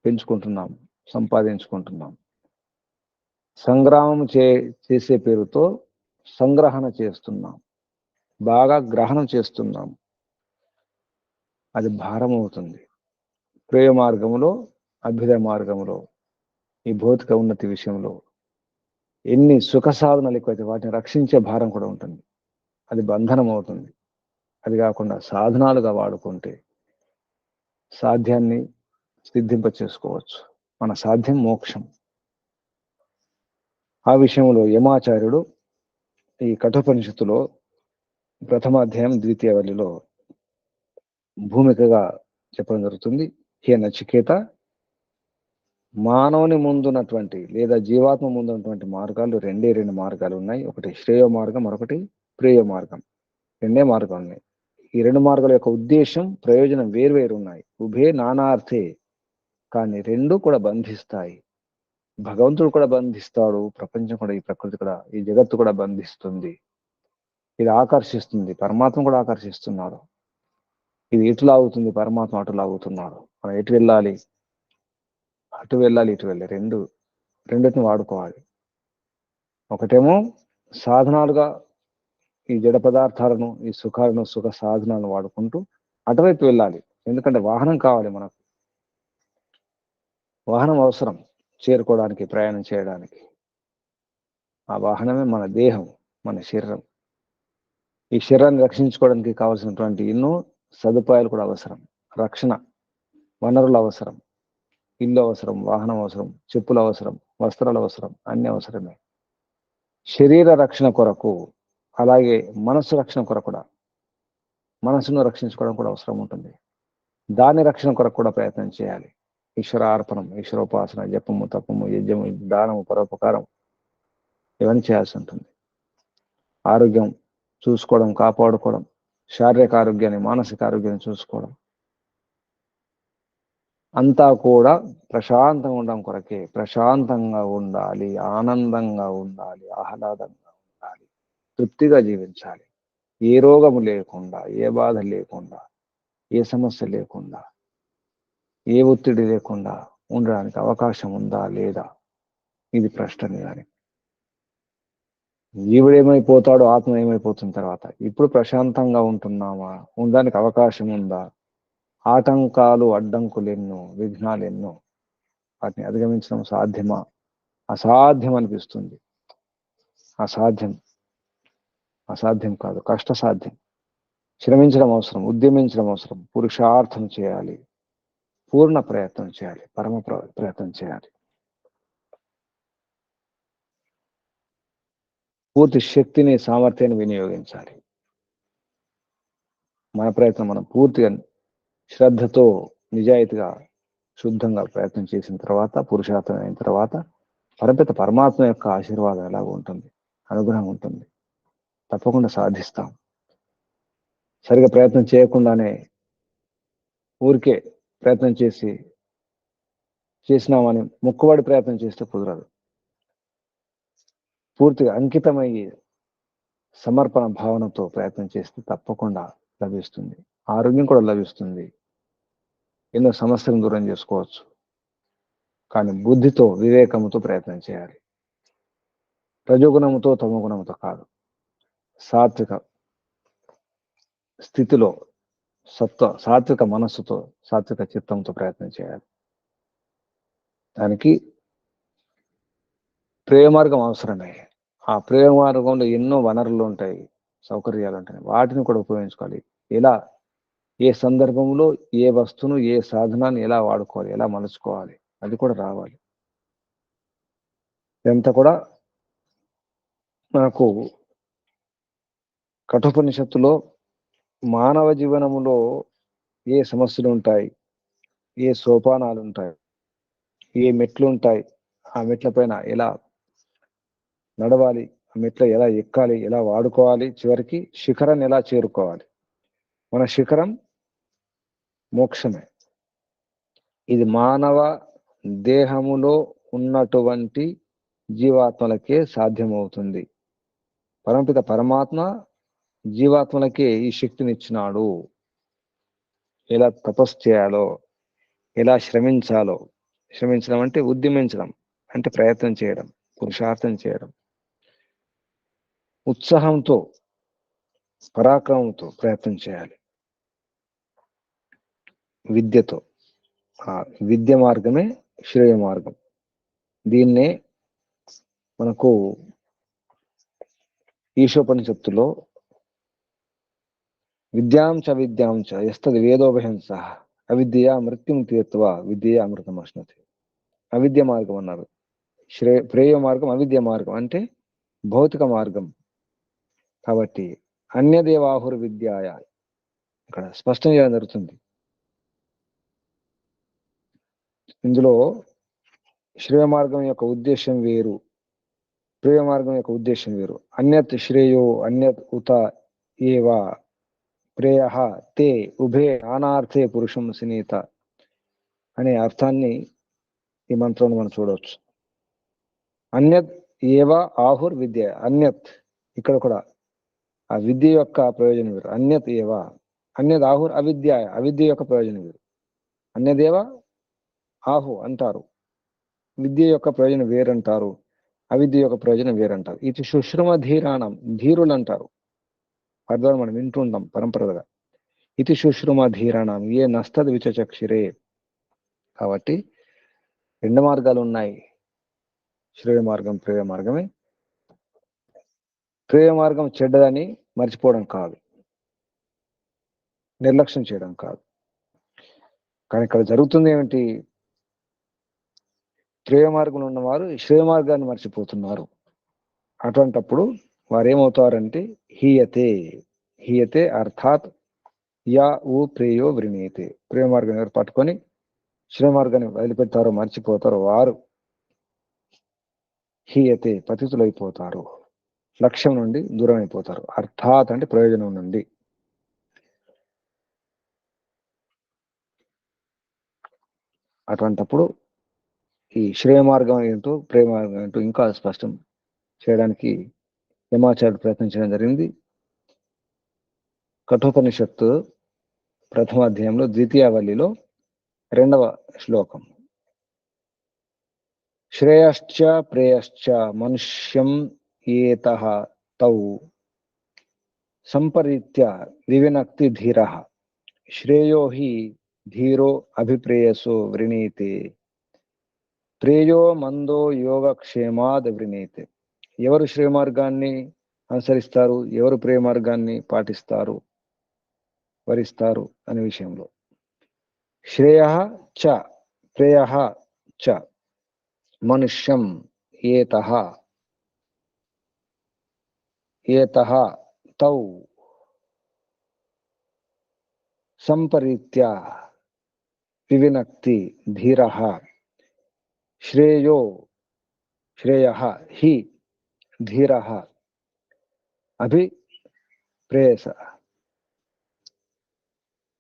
పెంచుకుంటున్నాం, సంపాదించుకుంటున్నాం. సంగ్రామం చేసే పేరుతో సంగ్రహణ చేస్తున్నాం, బాగా గ్రహణం చేస్తున్నాం. అది భారం అవుతుంది. ప్రేమ మార్గంలో, అభ్యుదయ మార్గంలో, ఈ భౌతిక ఉన్నతి విషయంలో ఎన్ని సుఖ సాధనలు ఎక్కువైతే వాటిని రక్షించే భారం కూడా ఉంటుంది. అది బంధనం అవుతుంది. అది కాకుండా సాధనాలుగా వాడుకుంటే సాధ్యాన్ని సిద్ధింప చేసుకోవచ్చు. మన సాధ్యం మోక్షం. ఆ విషయంలో యమాచార్యుడు ఈ కఠోపనిషత్తులో ప్రథమ అధ్యాయం ద్వితీయ వల్లిలో భూమికగా చెప్పడం జరుగుతుంది. హే నచికేత, మానవుని ముందున్నటువంటి లేదా జీవాత్మ ముందున్నటువంటి మార్గాలు రెండు మార్గాలు ఉన్నాయి. ఒకటి శ్రేయ మార్గం, మరొకటి ప్రేయ మార్గం. రెండే మార్గాలు ఉన్నాయి. ఈ రెండు మార్గాల యొక్క ఉద్దేశం, ప్రయోజనం వేరువేరు ఉన్నాయి. ఉభే నానార్థే, కానీ రెండు కూడా బంధిస్తాయి. భగవంతుడు కూడా బంధిస్తాడు, ప్రపంచం కూడా, ఈ ప్రకృతి కూడా, ఈ జగత్తు కూడా బంధిస్తుంది. ఇది ఆకర్షిస్తుంది, పరమాత్మ కూడా ఆకర్షిస్తున్నాడు. ఇది ఇటు లాగుతుంది, పరమాత్మ అటు లాగుతున్నాడు. మనం ఎటు వెళ్ళాలి? అటు వెళ్ళాలి, ఇటు వెళ్ళాలి. రెండింటిని వాడుకోవాలి. ఒకటేమో సాధనాలుగా ఈ జడ పదార్థాలను, ఈ సుఖాలను, సుఖ సాధనాలను వాడుకుంటూ అటువైపు వెళ్ళాలి. ఎందుకంటే వాహనం కావాలి మనకు, వాహనం అవసరం చేరుకోవడానికి, ప్రయాణం చేయడానికి. ఆ వాహనమే మన దేహం, మన శరీరం. ఈ శరీరాన్ని రక్షించుకోవడానికి కావాల్సినటువంటి ఎన్నో సదుపాయాలు కూడా అవసరం. రక్షణ వనరులు అవసరం, ఇల్లు అవసరం, వాహనం అవసరం, చెప్పులు అవసరం, వస్త్రాలు అవసరం, అన్ని అవసరమే. శరీర రక్షణ కొరకు, అలాగే మనస్సు రక్షణ కొరకు కూడా, మనస్సును రక్షించుకోవడం కూడా అవసరం ఉంటుంది. దాని రక్షణ కొరకు కూడా ప్రయత్నం చేయాలి. ఈశ్వరార్పణం, ఈశ్వరోపాసన, జపము, తపము, యజ్ఞము, దానము, పరోపకారం ఇవన్నీ చేయాల్సి ఉంటుంది. ఆరోగ్యం చూసుకోవడం, కాపాడుకోవడం, శారీరక ఆరోగ్యాన్ని, మానసిక ఆరోగ్యాన్ని చూసుకోవడం అంతా కూడా ప్రశాంతంగా ఉండడం కొరకే. ప్రశాంతంగా ఉండాలి, ఆనందంగా ఉండాలి, ఆహ్లాదంగా ఉండాలి, తృప్తిగా జీవించాలి. ఏ రోగము లేకుండా, ఏ బాధ లేకుండా, ఏ సమస్య లేకుండా, ఏ ఒత్తిడి లేకుండా ఉండడానికి అవకాశం ఉందా లేదా? ఇది ప్రశ్న. కానీ జీవుడు ఏమైపోతాడో, ఆత్మ ఏమైపోతున్న తర్వాత ఇప్పుడు ప్రశాంతంగా ఉంటున్నామా? ఉండడానికి అవకాశం ఉందా? ఆటంకాలు, అడ్డంకులు ఎన్నో, విఘ్నాలు ఎన్నో. వాటిని అధిగమించడం సాధ్యమా? అసాధ్యం అనిపిస్తుంది. అసాధ్యం, అసాధ్యం కాదు, కష్టసాధ్యం. శ్రమించడం అవసరం, ఉద్యమించడం అవసరం, పురుషార్థం చేయాలి, పూర్ణ ప్రయత్నం చేయాలి, పరమ ప్రయత్నం చేయాలి. పూర్తి శక్తిని, సామర్థ్యాన్ని వినియోగించాలి. మన ప్రయత్నం మనం పూర్తిగా శ్రద్ధతో, నిజాయితీగా, శుద్ధంగా ప్రయత్నం చేసిన తర్వాత, పురుషార్థం అయిన తర్వాత పరపిత పరమాత్మ యొక్క ఆశీర్వాదం ఎలాగ ఉంటుంది, అనుగ్రహం ఉంటుంది. తప్పకుండా సాధిస్తాం. సరిగా ప్రయత్నం చేయకుండానే ఊరికే ప్రయత్నం చేసినామని మొక్కుబడి ప్రయత్నం చేస్తే కుదరదు. పూర్తిగా అంకితమయ్యి సమర్పణ భావనతో ప్రయత్నం చేస్తే తప్పకుండా లభిస్తుంది. ఆరోగ్యం కూడా లభిస్తుంది, ఎన్నో సమస్యలను దూరం చేసుకోవచ్చు. కానీ బుద్ధితో, వివేకంతో ప్రయత్నం చేయాలి. రజోగుణముతో, తమోగుణముతో కాదు. సాత్విక స్థితిలో, సాత్విక మనస్సుతో, సాత్విక చిత్తంతో ప్రయత్నం చేయాలి. దానికి ప్రేమ మార్గం అవసరమే. ఆ ప్రేమ మార్గంలో ఎన్నో వనరులు ఉంటాయి, సౌకర్యాలు ఉంటాయి. వాటిని కూడా ఉపయోగించుకోవాలి. ఎలా, ఏ సందర్భంలో ఏ వస్తువును, ఏ సాధనాన్ని ఎలా వాడుకోవాలి, ఎలా మలుచుకోవాలి, అది కూడా రావాలి. ఇదంతా కూడా మనకు కఠోపనిషత్తులో మానవ జీవనములో ఏ సమస్యలు ఉంటాయి, ఏ సోపానాలు ఉంటాయి, ఏ మెట్లు ఉంటాయి, ఆ మెట్ల పైన ఎలా నడవాలి, ఆ మెట్ల ఎలా ఎక్కాలి, ఎలా వాడుకోవాలి, చివరికి శిఖరాన్ని ఎలా చేరుకోవాలి. మన శిఖరం మోక్షమే. ఇది మానవ దేహములో ఉన్నటువంటి జీవాత్మలకే సాధ్యమవుతుంది. పరమపిత పరమాత్మ జీవాత్మలకే ఈ శక్తిని ఇచ్చినాడు. ఎలా తపస్సు చేయాలో, ఎలా శ్రమించాలో. శ్రమించడం అంటే ఉద్యమించడం, అంటే ప్రయత్నం చేయడం, పురుషార్థం చేయడం. ఉత్సాహంతో, పరాక్రమంతో ప్రయత్నం చేయాలి. విద్యతో. ఆ విద్య మార్గమే శ్రేయ మార్గం. దీన్నే మనకు ఈశోపనిషత్తులో విద్యాంచ విద్యాంచ యస్తది వేదోభయంస అవిద్య మృత్యుం తీర్త్వ విద్య అమృతం అశ్నతి. అవిద్య మార్గం అన్నారు. ప్రేయ మార్గం అవిద్య మార్గం అంటే భౌతిక మార్గం. కాబట్టి అన్యదేవాహుర్ విద్యాయ ఇక్కడ స్పష్టం చేయడం జరుగుతుంది. ఇందులో శ్రేయ మార్గం యొక్క ఉద్దేశం వేరు, ప్రేయ మార్గం యొక్క ఉద్దేశం వేరు. అన్యత్ శ్రేయో అన్యత్ ఉత ఏవా ప్రేయ తే ఉభే నానార్థే పురుషం సునీత అనే అర్థాన్ని ఈ మంత్రంలో మనం చూడవచ్చు. అన్యత్ ఏవ ఆహుర్ విద్య. అన్యత్ ఇక్కడ కూడా ఆ విద్య యొక్క ప్రయోజనం వేరు. అన్యత్ ఏవ అన్యత్ ఆహుర్ అవిద్య, అవిద్య యొక్క ప్రయోజనం వేరు. అన్యదేవ ఆహు అంటారు, విద్య యొక్క ప్రయోజనం వేరంటారు, అవిద్య యొక్క ప్రయోజనం వేరంటారు. ఇది శుశ్రుమ ధీరాణం, ధీరులు అంటారు. అర్థం మనం వింటుంటాం పరంపరగా. ఇది శుశ్రుమ ధీరాణం ఏ నస్తద్ విచచక్షిరే. కాబట్టి రెండు మార్గాలు ఉన్నాయి, శ్రేయ మార్గం, ప్రేయ మార్గమే. ప్రేయ మార్గం చెడ్డదని మర్చిపోవడం కాదు, నిర్లక్ష్యం చేయడం కాదు. కానీ ఇక్కడ జరుగుతుంది ఏమిటి, ప్రేయ మార్గంలో ఉన్నవారు శ్రేయ మార్గాన్ని మర్చిపోతున్నారు. అటువంటప్పుడు వారు ఏమవుతారంటే హీయతే. హీయతే అర్థాత్ యా ఊ ప్రేయో వృణీయతే. ప్రేయ మార్గం ఎవరు పట్టుకొని శ్రేయ మార్గాన్ని వదిలిపెడతారో, మర్చిపోతారో వారు హీయతే పతితులైపోతారు, లక్ష్యం నుండి దూరం అయిపోతారు. అర్థాత్ అంటే ప్రయోజనం నుండి. అటువంటప్పుడు ఈ శ్రేయ మార్గం ఏంటో, ప్రేమ మార్గం ఏంటో ఇంకా స్పష్టం చేయడానికి యమాచార్యుడు ప్రయత్నం చేయడం జరిగింది. కఠోపనిషత్తు ప్రథమ అధ్యాయంలో ద్వితీయావళిలో 2వ శ్లోకం. శ్రేయశ్చ ప్రేయశ్చ మనుష్యం ఏతః తౌ సంపరీత్య వివినక్తి ధీరః శ్రేయో హి ధీరో అభిప్రేయసో వృణీతే ప్రేయో మందో యోగక్షేమాద్ వృణీతే. ఎవరు శ్రేయ మార్గాన్ని అనుసరిస్తారు, ఎవరు ప్రేయ మార్గాన్ని పాటిస్తారు, వరిస్తారు అనే విషయంలో శ్రేయ చ ప్రేయ చ మనుష్యం ఏతః ఏతః తౌ సంపరీత్య వివినక్తి ధీరః శ్రేయో శ్రేయః హి ధీరః అభిప్రేయస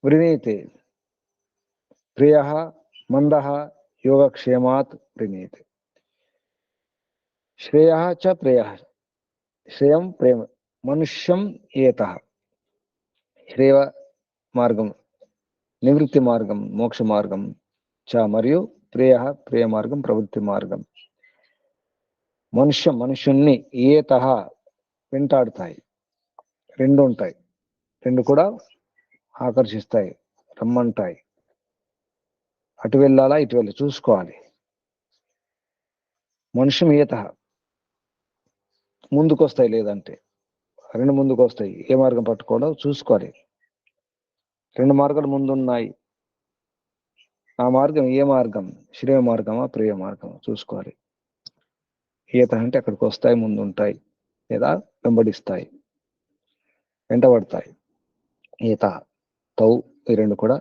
వృణీతే ప్రియః మందః యోగక్షేమాత్ వృణీతే. శ్రేయః చ ప్రేయః, శ్రేయం ప్రేమ, మనుష్యం ఏతః శ్రేయ మార్గం నివృత్తి మార్గం మోక్ష మార్గం చ మరియు ప్రేయ మార్గం ప్రవృత్తి మార్గం. మనుష్యుణ్ణి ఏతః వెంటాడుతాయి, రెండు ఉంటాయి, రెండు కూడా ఆకర్షిస్తాయి, రమ్మంటాయి. అటు వెళ్ళాలా ఇటు వెళ్ళి చూసుకోవాలి. మనుష్యం ఈత ముందుకు వస్తాయి, లేదంటే రెండు ముందుకు వస్తాయి. ఏ మార్గం పట్టుకోవాలో చూసుకోవాలి. రెండు మార్గాలు ముందున్నాయి, ఆ మార్గం ఏ మార్గం, శ్రేయ మార్గమా ప్రియ మార్గమా చూసుకోవాలి. ఈత అంటే అక్కడికి వస్తాయి, ముందు ఉంటాయి, లేదా వెంబడిస్తాయి, వెంటబడతాయి. ఈత తౌ ఈ రెండు కూడా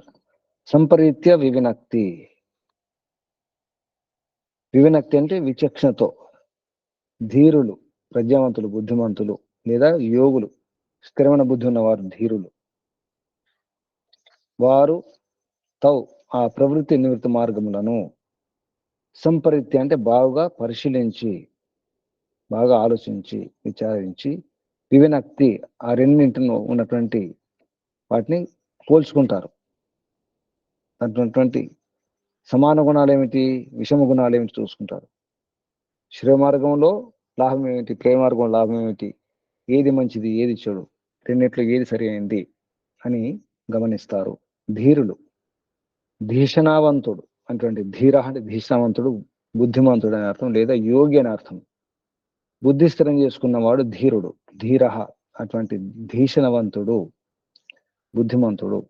సంపరీత్య వివినక్తి. వివినక్తి అంటే విచక్షణతో. ధీరులు, ప్రజ్ఞావంతులు, బుద్ధిమంతులు లేదా యోగులు, స్థిరమైన బుద్ధి ఉన్నవారు ధీరులు, వారు తౌ ఆ ప్రవృత్తి నివృత్తి మార్గములను సంపరీత్య అంటే బాగా పరిశీలించి, బాగా ఆలోచించి, విచారించి, వివినక్తి ఆ రెండింటిలో ఉన్నటువంటి వాటిని పోల్చుకుంటారు. అటువంటి సమాన గుణాలు ఏమిటి, విషమ గుణాలు ఏమిటి చూసుకుంటారు. శ్రేయ మార్గంలో లాభం ఏమిటి, ప్రేమ మార్గంలో లాభం ఏమిటి, ఏది మంచిది ఏది చెడు, రెండిట్లో ఏది సరి అయింది అని గమనిస్తారు. ధీరులు, ధీషణావంతుడు అటువంటి ధీర అంటే ధీషణావంతుడు, బుద్ధిమంతుడు అని అర్థం, లేదా యోగి అని అర్థం. బుద్ధి స్థిరం చేసుకున్నవాడు ధీరుడు. ధీర అటువంటి ధీషణవంతుడు, బుద్ధిమంతుడు.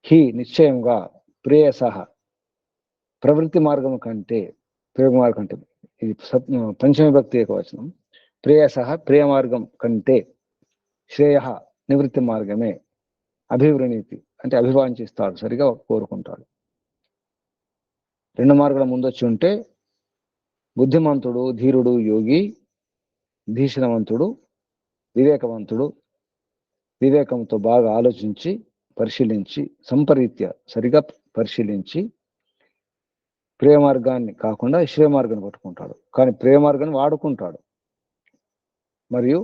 హి నిశ్చయంగా, ప్రేయసహ ప్రవృత్తి మార్గం కంటే, ప్రయోగ మార్గం కంటే, ఇది పంచమవిభక్తి ఏకవచనం. ప్రేయసహ ప్రియ మార్గం కంటే, శ్రేయ నివృత్తి మార్గమే, అభివృణీతి అంటే అభివాంఛిస్తాడు, సరిగా కోరుకుంటాడు. రెండు మార్గాల ముందొచ్చి ఉంటే బుద్ధిమంతుడు, ధీరుడు, యోగి, ధీషణవంతుడు, వివేకవంతుడు, వివేకంతో బాగా ఆలోచించి పరిశీలించి, సంపరీత్య సరిగా పరిశీలించి ప్రేమ మార్గాన్ని కాకుండా శ్రేయ మార్గాన్ని పట్టుకుంటాడు. కానీ ప్రేమ మార్గాన్ని వాడుకుంటాడు. మరియు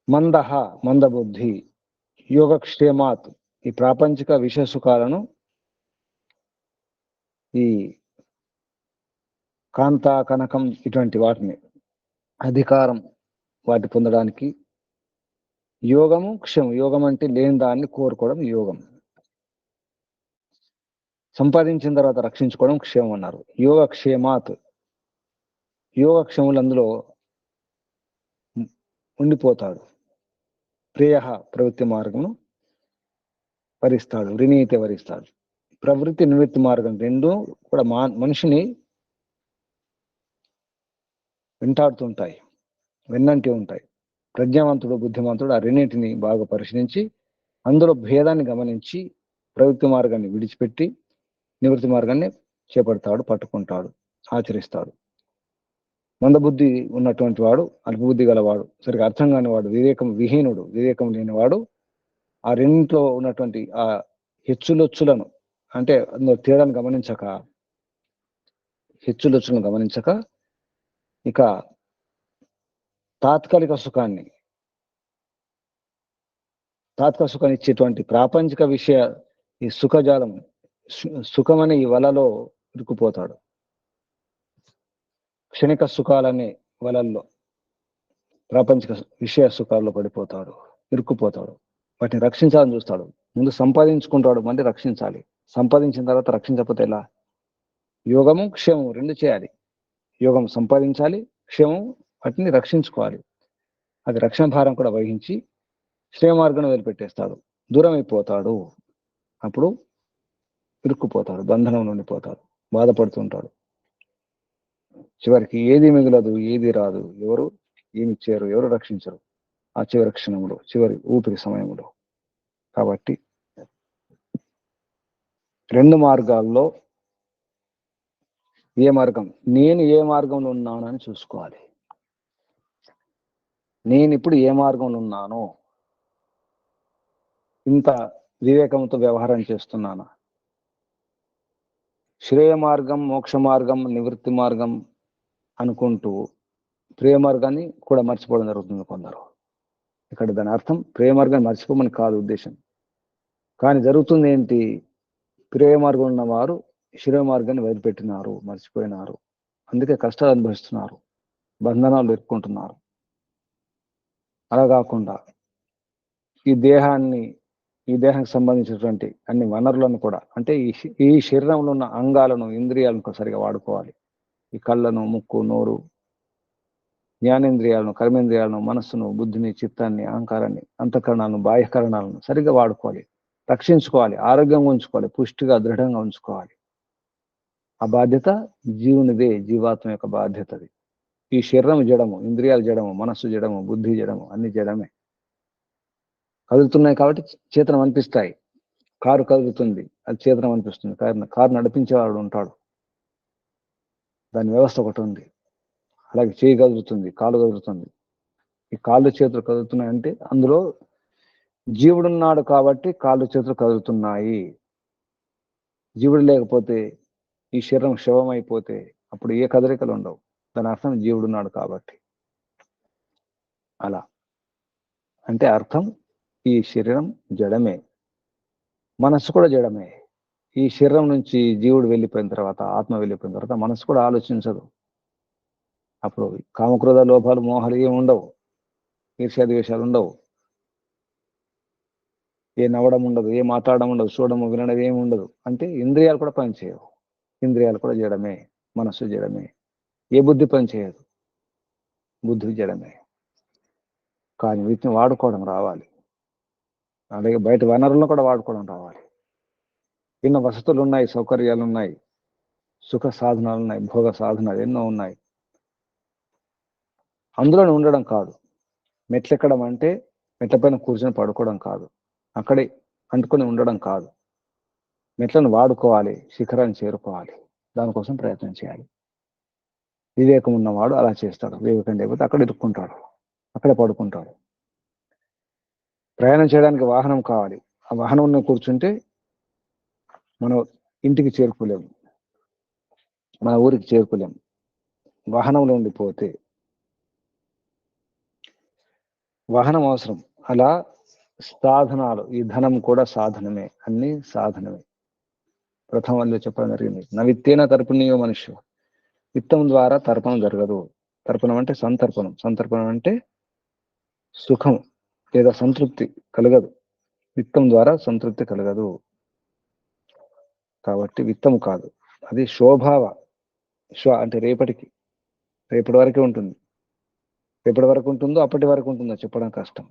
మందహ మందబుద్ధి, యోగక్షేమాత్ ఈ ప్రాపంచిక విషయ సుఖాలను, ఈ కాంత కనకం ఇటువంటి వాటిని అధికారం వాటి పొందడానికి యోగము క్షేమం. యోగం అంటే లేని దాన్ని కోరుకోవడం యోగం. సంపాదించిన తర్వాత రక్షించుకోవడం క్షేమం అన్నారు. యోగక్షేమాత్ యోగక్షేములు అందులో ఉండిపోతాడు. ప్రియ ప్రవృత్తి మార్గమును వరిస్తాడు, వినీతి వరిస్తాడు. ప్రవృత్తి నివృత్తి మార్గం రెండు కూడా మనిషిని వెంటాడుతుంటాయి, వెన్నంటి ఉంటాయి. ప్రజ్ఞావంతుడు, బుద్ధిమంతుడు ఆ రెండింటిని బాగా పరిశీలించి అందులో భేదాన్ని గమనించి ప్రవృత్తి మార్గాన్ని విడిచిపెట్టి నివృత్తి మార్గాన్ని చేపడతాడు, పట్టుకుంటాడు, ఆచరిస్తాడు. మందబుద్ధి ఉన్నటువంటి వాడు, అల్పబుద్ధి గలవాడు, సరిగా అర్థం కాని వాడు, వివేకం విహీనుడు, వివేకం లేనివాడు ఆ రెండింటిలో ఉన్నటువంటి ఆ హెచ్చులొచ్చులను అంటే అందులో తేడాను గమనించక, హెచ్చులొచ్చులను గమనించక ఇక తాత్కాలిక సుఖాన్ని ఇచ్చేటువంటి ప్రాపంచిక విషయ ఈ సుఖజాలం, సుఖమనే ఈ వలలో ఇరుక్కుపోతాడు. క్షణిక సుఖాలనే వలల్లో, ప్రాపంచిక విషయ సుఖాల్లో పడిపోతాడు, ఇరుక్కుపోతాడు. వాటిని రక్షించాలని చూస్తాడు. ముందు సంపాదించుకుంటాడు, మళ్ళీ రక్షించాలి. సంపాదించిన తర్వాత రక్షించకపోతే ఎలా? యోగము క్షేమము రెండు చేయాలి. యోగం సంపాదించాలి, క్షేమం వాటిని రక్షించుకోవాలి. అది రక్షణ భారం కూడా వహించి శ్రేయ మార్గం వదిలిపెట్టేస్తాడు, దూరం అయిపోతాడు. అప్పుడు ఇరుక్కుపోతాడు, బంధనం ఉండిపోతాడు, బాధపడుతుంటాడు. చివరికి ఏది మిగలదు, ఏది రాదు, ఎవరు ఏమి చేయరు, ఎవరు రక్షించరు ఆ చివరి క్షణంలో, చివరి ఊపిరి సమయంలో. కాబట్టి రెండు మార్గాల్లో ఏ మార్గం, నేను ఏ మార్గంలో ఉన్నానని చూసుకోవాలి. నేను ఇప్పుడు ఏ మార్గంలో ఉన్నాను, ఇంత వివేకంతో వ్యవహారం చేస్తున్నాను. శ్రేయ మార్గం, మోక్ష మార్గం, నివృత్తి మార్గం అనుకుంటూ ప్రేమ మార్గాన్ని కూడా మర్చిపోవడం జరుగుతుంది కొందరు. ఇక్కడ దాని అర్థం ప్రేమ మార్గాన్ని మర్చిపోమని కాదు ఉద్దేశం. కానీ జరుగుతుంది ఏంటి? ప్రేమ మార్గం ఉన్నవారు శిరో మార్గాన్ని వదిలిపెట్టినారు, మర్చిపోయినారు. అందుకే కష్టాలు అనుభవిస్తున్నారు, బంధనాలు ఎదుర్కొంటున్నారు. అలా కాకుండా ఈ దేహానికి సంబంధించినటువంటి అన్ని వనరులను కూడా, అంటే ఈ శరీరంలో ఉన్న అంగాలను, ఇంద్రియాలను సరిగా వాడుకోవాలి. ఈ కళ్ళను, ముక్కు, నోరు, జ్ఞానేంద్రియాలను, కర్మేంద్రియాలను, మనస్సును, బుద్ధిని, చిత్తాన్ని, అహంకారాన్ని, అంతఃకరణాలను, బాహ్యకరణాలను సరిగ్గా వాడుకోవాలి, రక్షించుకోవాలి, ఆరోగ్యంగా ఉంచుకోవాలి, పుష్టిగా దృఢంగా ఉంచుకోవాలి. ఆ బాధ్యత జీవునిదే, జీవాత్మ యొక్క బాధ్యత అది. ఈ శరీరం జడము, ఇంద్రియాలు జడము, మనస్సు జడము, బుద్ధి జడము, అన్ని జడమే. కదులుతున్నాయి కాబట్టి చేతనం అనిపిస్తాయి. కారు కదులుతుంది, అది చేతనం అనిపిస్తుంది. కారు నడిపించేవాడు ఉంటాడు, దాని వ్యవస్థ ఒకటి ఉంది. అలాగే చేయి కదులుతుంది, కాలు కదులుతుంది. ఈ కాళ్ళు చేతులు కదులుతున్నాయంటే అందులో జీవుడున్నాడు కాబట్టి కాళ్ళు చేతులు కదులుతున్నాయి. జీవుడు లేకపోతే, ఈ శరీరం శవం అయిపోతే అప్పుడు ఏ కదలికలు ఉండవు. దాని అర్థం జీవుడున్నాడు కాబట్టి. అలా అంటే అర్థం ఈ శరీరం జడమే, మనస్సు కూడా జడమే. ఈ శరీరం నుంచి జీవుడు వెళ్ళిపోయిన తర్వాత, ఆత్మ వెళ్ళిపోయిన తర్వాత మనస్సు కూడా ఆలోచించదు. అప్పుడు కామక్రోధ లోపాలు, మోహాలు ఏమి ఉండవు, ఈర్ష్యాద్వేషాలు ఉండవు, ఏ నవ్వడం ఉండదు, ఏ మాట్లాడడం ఉండదు, చూడడం వినడం ఏమి ఉండదు. అంటే ఇంద్రియాలు కూడా పనిచేయవు. ఇంద్రియాలు కూడా జడమే, మనస్సు జడమే. ఏ బుద్ధి పనిచేయదు, బుద్ధి జడమే. కానీ వీటిని వాడుకోవడం రావాలి. అలాగే బయట వనరులను కూడా వాడుకోవడం రావాలి. ఎన్నో వసతులు ఉన్నాయి, సౌకర్యాలు ఉన్నాయి, సుఖ సాధనాలు ఉన్నాయి, భోగ సాధనాలు ఎన్నో ఉన్నాయి. అందులోనే ఉండడం కాదు. మెట్లెక్కడం అంటే మెట్లపైన కూర్చొని పడుకోవడం కాదు, అక్కడే అంటుకొని ఉండడం కాదు. మెట్లను వాడుకోవాలి, శిఖరాన్ని చేరుకోవాలి. దానికోసం ప్రయత్నం చేయాలి. వివేకం ఉన్నవాడు అలా చేస్తాడు. వివేకం లేకపోతే అక్కడ ఇరుక్కుంటాడు, అక్కడే పడుకుంటాడు. ప్రయాణం చేయడానికి వాహనం కావాలి. ఆ వాహనంలో కూర్చుంటే మనం ఇంటికి చేరుకోలేము, మన ఊరికి చేరుకోలేము. వాహనంలో ఉండిపోతే వాహనం అవసరం. అలా సాధనాలు, ఈ ధనం కూడా సాధనమే, అన్ని సాధనమే. ప్రథమంలో చెప్పడం జరిగింది, నవిత్తేన తర్పణీయో మనుష్య. విత్తం ద్వారా తర్పణం జరగదు. తర్పణం అంటే సంతర్పణం. సంతర్పణం అంటే సుఖం లేదా సంతృప్తి కలగదు. విత్తం ద్వారా సంతృప్తి కలగదు. కాబట్టి విత్తం కాదు, అది శోభావ. అంటే రేపటి వరకే ఉంటుంది. ఎప్పటి వరకు ఉంటుందో అప్పటి వరకు ఉంటుందో చెప్పడం కష్టం.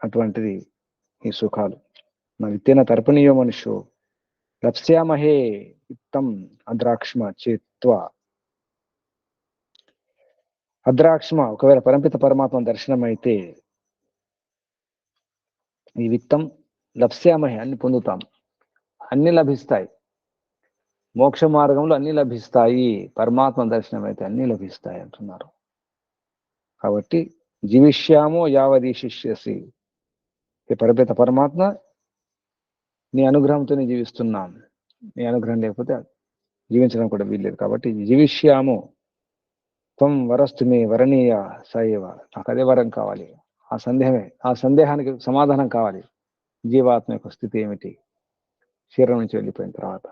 అటువంటిది ఈ సుఖాలు. నా విత్తేన తర్పణీయో మనుష్యో లప్స్యామహే విత్తం అద్రాక్ష్మ చేత్వ. అద్రాక్ష్మ ఒకవేళ పరంపిత పరమాత్మ దర్శనం అయితే ఈ విత్తం లప్స్యామహే, అన్ని పొందుతాం, అన్ని లభిస్తాయి. మోక్ష మార్గంలో అన్ని లభిస్తాయి, పరమాత్మ దర్శనం అయితే అన్ని లభిస్తాయి అంటున్నారు. కాబట్టి జీవిష్యామో యావదీ శిష్యసి. ఈ పరపిత పరమాత్మ నీ అనుగ్రహంతోనే జీవిస్తున్నాం, నీ అనుగ్రహం లేకపోతే జీవించడం కూడా వీల్లేదు. కాబట్టి జీవిష్యాము త్వం వరస్తు మే వరణీయ సైవ. నాకు అదే వరం కావాలి. ఆ సందేహానికి సమాధానం కావాలి. జీవాత్మ యొక్క స్థితి ఏమిటి శరీరం నుంచి వెళ్ళిపోయిన తర్వాత?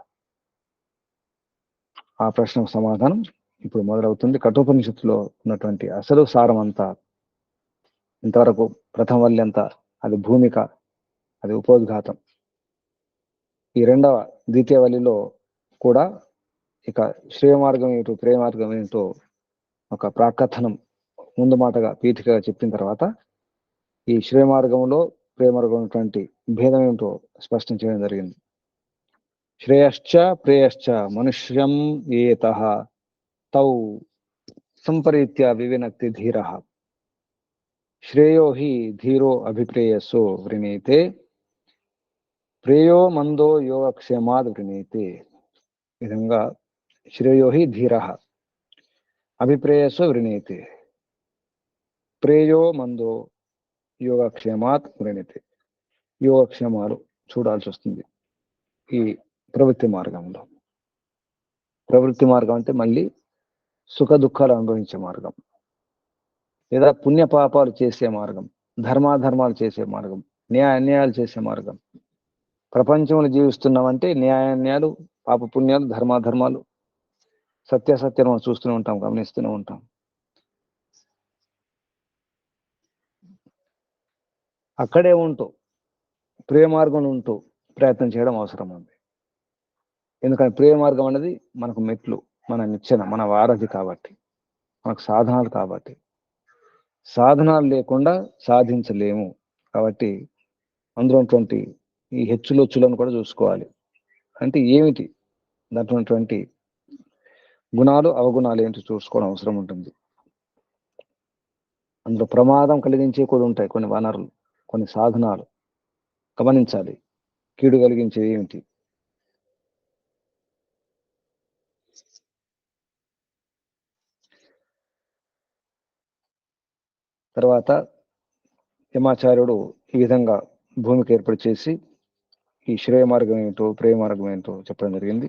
ఆ ప్రశ్నకు సమాధానం ఇప్పుడు మొదలవుతుంది. కఠోపనిషత్తులో ఉన్నటువంటి అసలు సారం అంతా, ఇంతవరకు ప్రథమ వల్లి అంతా అది భూమిక, అది ఉపోద్ఘాతం. ఈ ద్వితీయ వల్లిలో కూడా ఇక శ్రేయ మార్గం ఏమిటో, ప్రేమ మార్గం ఏమిటో ఒక ప్రాకథనం ముందు మాటగా పీఠికగా చెప్పిన తర్వాత ఈ శ్రేయ మార్గంలో ప్రేమ మార్గం ఉన్నటువంటి భేదం ఏమిటో స్పష్టం చేయడం జరిగింది. శ్రేయశ్చ ప్రేయశ్చ మనుష్యం ఏతః తౌ సంపరీత్య వివినక్తి ధీర. శ్రేయో హి ధీరో అభిప్రేయసో వృణీతే, ప్రేయో మందో యోగక్షేమాద్ వృణీతే. విధంగా శ్రేయో హి ధీర అభిప్రేయసో వృణీతే, ప్రేయో మందో యోగక్షేమాత్ వృణీతే. యోగక్షేమాలు చూడాల్సి వస్తుంది ఈ ప్రవృత్తి మార్గంలో. ప్రవృత్తి మార్గం అంటే మళ్ళీ సుఖ దుఃఖాలు అనుభవించే మార్గం, లేదా పుణ్య పాపాలు చేసే మార్గం, ధర్మాధర్మాలు చేసే మార్గం, న్యాయ అన్యాయాలు చేసే మార్గం, ప్రపంచంలో జీవిస్తున్నామంటే న్యాయాన్యాలు, పాపపుణ్యాలు, ధర్మాధర్మాలు, సత్యాసత్యాలు మనం చూస్తూనే ఉంటాం, గమనిస్తూనే ఉంటాం. అక్కడే ఉంటూ ప్రియ మార్గంలో ఉంటూ ప్రయత్నం చేయడం అవసరం ఉంది. ఎందుకంటే ప్రియ మార్గం అనేది మనకు మెట్లు, మన నిచ్చెన, మన వారధి కాబట్టి, మనకు సాధనాలు కాబట్టి. సాధనాలు లేకుండా సాధించలేము. కాబట్టి అందులో ఉన్నటువంటి ఈ హెచ్చులొచ్చులను కూడా చూసుకోవాలి. అంటే ఏమిటి దాంట్లో ఉన్నటువంటి గుణాలు, అవగుణాలు ఏంటో చూసుకోవడం అవసరం ఉంటుంది. అందులో ప్రమాదం కలిగించే కూడా ఉంటాయి కొన్ని వనరులు, కొన్ని సాధనాలు. గమనించాలి కీడు కలిగించేది ఏమిటి. తర్వాత యమాచార్యుడు ఈ విధంగా భూమికి ఏర్పాటు చేసి ఈ శ్రేయ మార్గం ఏంటో, ప్రేయ మార్గం ఏంటో చెప్పడం జరిగింది.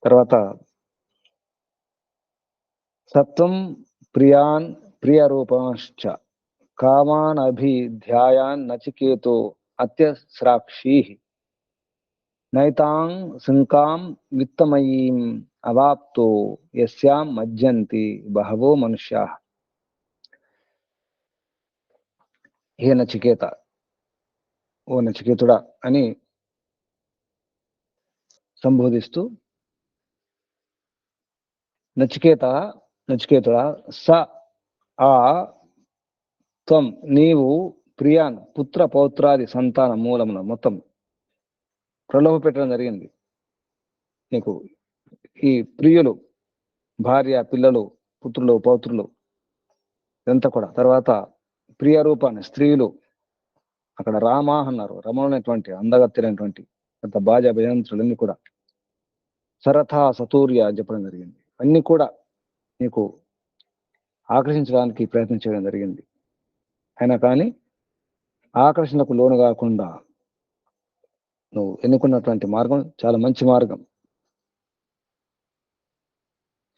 తర్వాత సత్వం ప్రియాన్ ప్రియరూపాంశ్చ కామాన్ అభిధ్యాయాన్ నచికేతో అత్యస్రాక్షీ నైతాం శంకాం విత్తమయీం అవాప్తో యస్యాం మజ్జంతి బహవో మనుష్యా. హే నచికేత, ఓ నచికేతుడా అని సంబోధిస్తూ, నచికేతుడా స ఆ త్వం నీవు ప్రియాన్ పుత్ర పౌత్రాది సంతాన మూలమున మొత్తం ప్రలోభ పెట్టడం జరిగింది. నీకు ఈ ప్రియులు, భార్య, పిల్లలు, పుత్రులు, పౌత్రులు ఇదంతా కూడా. తర్వాత ప్రియ రూపాన్ని స్త్రీలు, అక్కడ రామా అన్నారు, రమణమైనటువంటి అందగత్తెనటువంటి అంత బాజ భయంత్రులన్నీ కూడా సరథ సతూర్య అని చెప్పడం జరిగింది. అన్ని కూడా నీకు ఆకర్షించడానికి ప్రయత్నం చేయడం జరిగింది. అయినా కానీ ఆకర్షణకు లోను కాకుండా నువ్వు ఎన్నుకున్నటువంటి మార్గం చాలా మంచి మార్గం.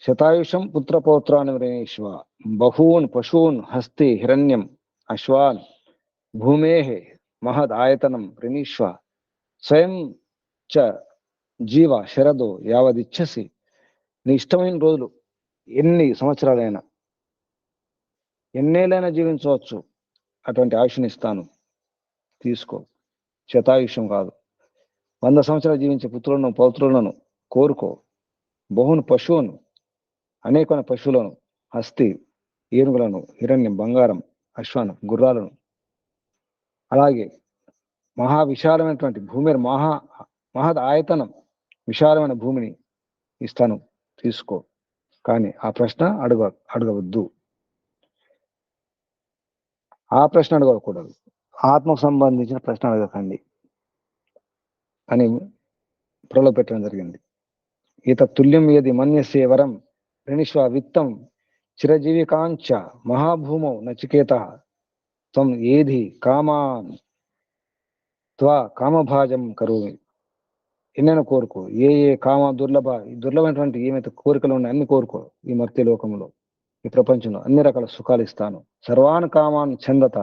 శతాయుషం పుత్రపౌత్రాన్ని వినేష్వ బహూన్ పశూన్ హస్తే హిరణ్యం అశ్వాన్ భూమేః మహద్ ఆయతనం ప్రణీష్వ స్వయం చ జీవ శరదో యావదిచ్చసి. నీ ఇష్టమైన రోజులు ఎన్ని సంవత్సరాలైనా, ఎన్నేళ్ళైనా జీవించవచ్చు, అటువంటి ఆయుష్ని ఇస్తాను, తీసుకో. శతాయుష్యం కాదు, 100 సంవత్సరాలు జీవించే పుత్రులను పౌత్రులను కోరుకో. బహున్ పశువును, అనేకమైన పశువులను, హస్తి ఏనుగులను, హిరణ్యం బంగారం, అశ్వాను గుర్రాలను, అలాగే మహా విశాలమైనటువంటి భూమి, మహద్ ఆయతనం విశాలమైన భూమిని ఇస్తాను, తీసుకో. కానీ ఆ ప్రశ్న అడగవద్దు, ఆ ప్రశ్న అడగకూడదు, ఆత్మకు సంబంధించిన ప్రశ్న అడగకండి అని ప్రలోభపెట్టడం జరిగింది. ఈత తుల్యం యది మన్యసే వరం ప్రణిష్వ విత్తం చిరజీవికాంచ మహాభూమౌ నచికేత త్వం ఏధి కామాన్ త్వా కామభాజం కరోమి. ఎన్నైనా కోరుకో, ఏ కామ దుర్లభమైనటువంటి ఏమైతే కోరికలు ఉన్నాయి అన్ని కోరుకో. ఈ మర్త్య లోకంలో, ఈ ప్రపంచంలో అన్ని రకాల సుఖాలు ఇస్తాను. సర్వాన్ కామాన్ ఛందత,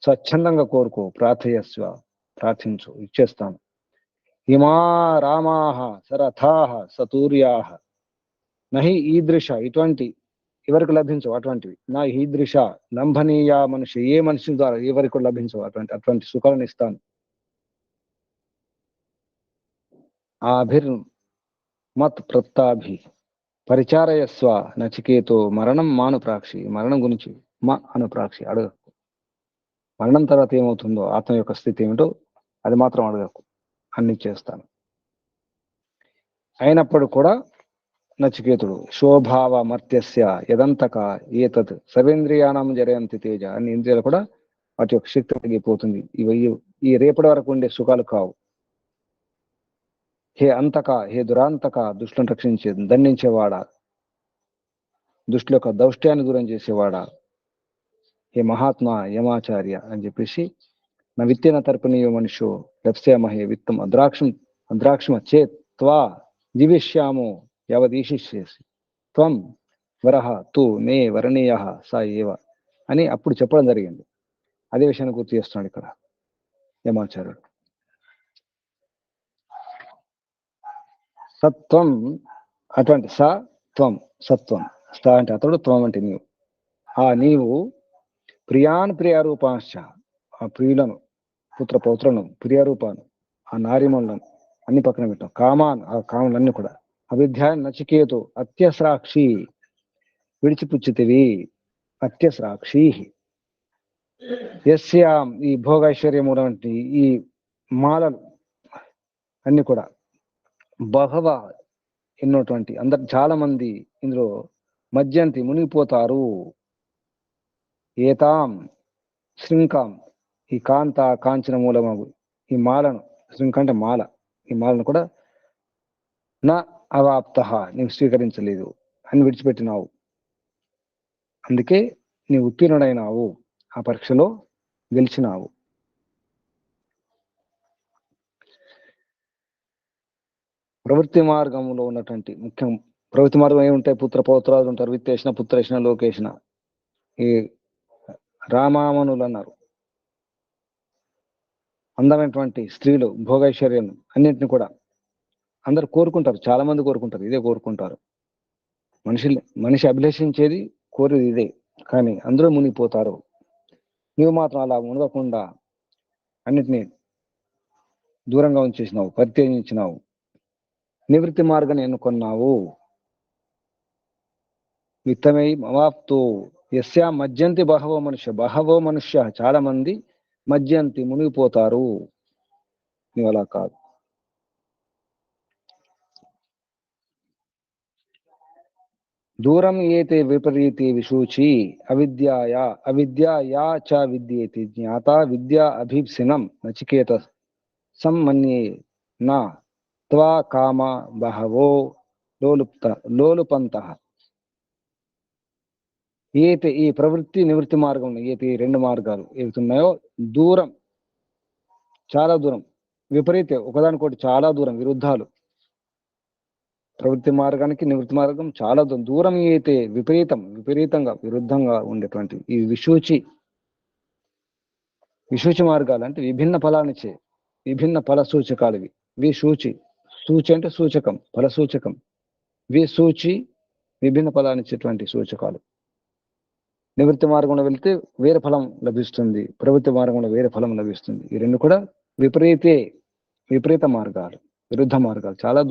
స్వచ్ఛందంగా కోరుకో. ప్రార్థయస్వ, ప్రార్థించు, ఇచ్చేస్తాను. హిమా రామాహ సరథాహ సతూర్యాహ నహి ఈదృశ, ఇటువంటి ఎవరికి లభించవు అటువంటివి. నా ఈదృశ లంభనీయ మనిషి, ఏ మనిషి ద్వారా ఎవరికి లభించవు అటువంటి సుఖాలను ఇస్తాను. ఆభిర్ మత్ ప్రత్తాభి పరిచారయస్వ నచికేతో మరణం మానుప్రాక్షి. మరణం గురించి అనుప్రాక్షి అడగకు. మరణం తర్వాత ఏమవుతుందో, ఆత్మ యొక్క స్థితి ఏమిటో అది మాత్రం అడగకు, అన్ని చేస్తాను. అయినప్పుడు కూడా నచికేతుడు శోభావ మర్త్యస్య యదంతక ఏతత్ సర్వేంద్రియానం జరయంతి తేజ. అన్ని ఇంద్రియాలు కూడా వాటి యొక్క శక్తి తగ్గిపోతుంది. ఇవి ఈ రేపటి వరకు ఉండే సుఖాలు కావు. హే అంతక, హే దురాంతక, దుష్టులను రక్షించే దండించేవాడా, దుష్టుల యొక్క దౌష్ట్యాన్ని దూరం చేసేవాడా, హే మహాత్మా యమాచార్య అని చెప్పేసి, నా విత్తేన తర్పణీయో మనుష్యో లప్స్యామహే విత్తం అద్రాక్షమ చేత్ త్వా జీవిష్యామో యావదీశిష్యేసి త్వం వరహ తు మే వరణీయ సా ఏవ అని అప్పుడు చెప్పడం జరిగింది. అదే విషయాన్ని గుర్తు చేస్తున్నాడు ఇక్కడ యమాచార్యుడు. సత్వం అటువంటి స త్వం, సత్వం. స అంటే అతడు, త్వం అంటే నీవు. ఆ నీవు ప్రియాన్ ప్రియారూపాంశ, ఆ ప్రియులను, పుత్ర పౌత్రులను, ప్రియారూపాను, ఆ నారిమణులను అన్ని పక్కన పెట్టాం. కామాన్, ఆ కాములన్నీ కూడా. అవిద్య నచికేతు అత్యస్రాక్షి, విడిచిపుచ్చితివి. అత్యస్రాక్షి యస్యాం, ఈ భోగైశ్వర్యము వంటి ఈ మాలలు అన్ని కూడా, బహవ ఎన్నోటువంటి, అందరు చాలా మంది ఇందులో మధ్యంతి మునిగిపోతారు. ఏతాం శృంకాం, ఈ కాంత కాంచన మూలమగు ఈ మాలను, శృంక అంటే మాల, ఈ మాలను కూడా నా అవాప్త, నీవు స్వీకరించలేదు అని విడిచిపెట్టినావు. అందుకే నీవు ఉత్తీర్ణుడైనావు, ఆ పరీక్షలో గెలిచినావు. ప్రవృత్తి మార్గంలో ఉన్నటువంటి ముఖ్యం, ప్రవృత్తి మార్గం ఏముంటాయి? పుత్ర పౌత్రాలు ఉంటారు, విత్తేసిన పుత్రేసిన లోకేసిన. ఈ రామామణులు అన్నారు, అందమైనటువంటి స్త్రీలు, భోగైశ్వర్యం అన్నింటిని కూడా అందరు కోరుకుంటారు, చాలా మంది కోరుకుంటారు, ఇదే కోరుకుంటారు. మనిషి అభిలషించేది, కోరేది ఇదే. కానీ అందరూ మునిగిపోతారు. నీవు మాత్రం అలా మునగకుండా అన్నిటినీ దూరంగా ఉంచేసినావు, పరిత్యజించినావు, నివృత్తి మార్గాన్ని ఎన్నుకున్నావు. విత్తమై అవాప్తు యస్యా మధ్యంతి బహవో మనుష్య, చాలా మంది మధ్యంతి మునిగిపోతారు. నీవు అలా కాదు. దూరం ఏతే విపరీతి విశూచి అవిద్యాయా చ విద్యేతి జ్ఞాత విద్యా అభీప్సినం నచికేత సమ్మన్యే నా త్వా కామ బహవో లోలుపంతః. ఏతే, ఈ ప్రవృత్తి నివృత్తి మార్గం, ఏతే రెండు మార్గాలు ఏతున్నాయో, దూరం, చాలా దూరం, విపరీత, ఒకదానికోటి చాలా దూరం, విరుద్ధాలు. ప్రవృత్తి మార్గానికి నివృత్తి మార్గం చాలా దూరం. దూరం అయితే విపరీతంగా విరుద్ధంగా ఉండేటువంటి ఈ విశూచి మార్గాలు అంటే విభిన్న ఫలాన్నిచ్చే, విభిన్న ఫల సూచకాలు ఇవి. విశూచి, సూచి అంటే సూచకం, ఫల సూచకం. విశూచి విభిన్న ఫలాన్నిచ్చేటువంటి సూచకాలు. నివృత్తి మార్గంలో వెళ్తే వేరే ఫలం లభిస్తుంది, ప్రవృత్తి మార్గంలో వేరే ఫలం లభిస్తుంది. ఈ రెండు కూడా విపరీత మార్గాలు, విరుద్ధ మార్గాలు, చాలా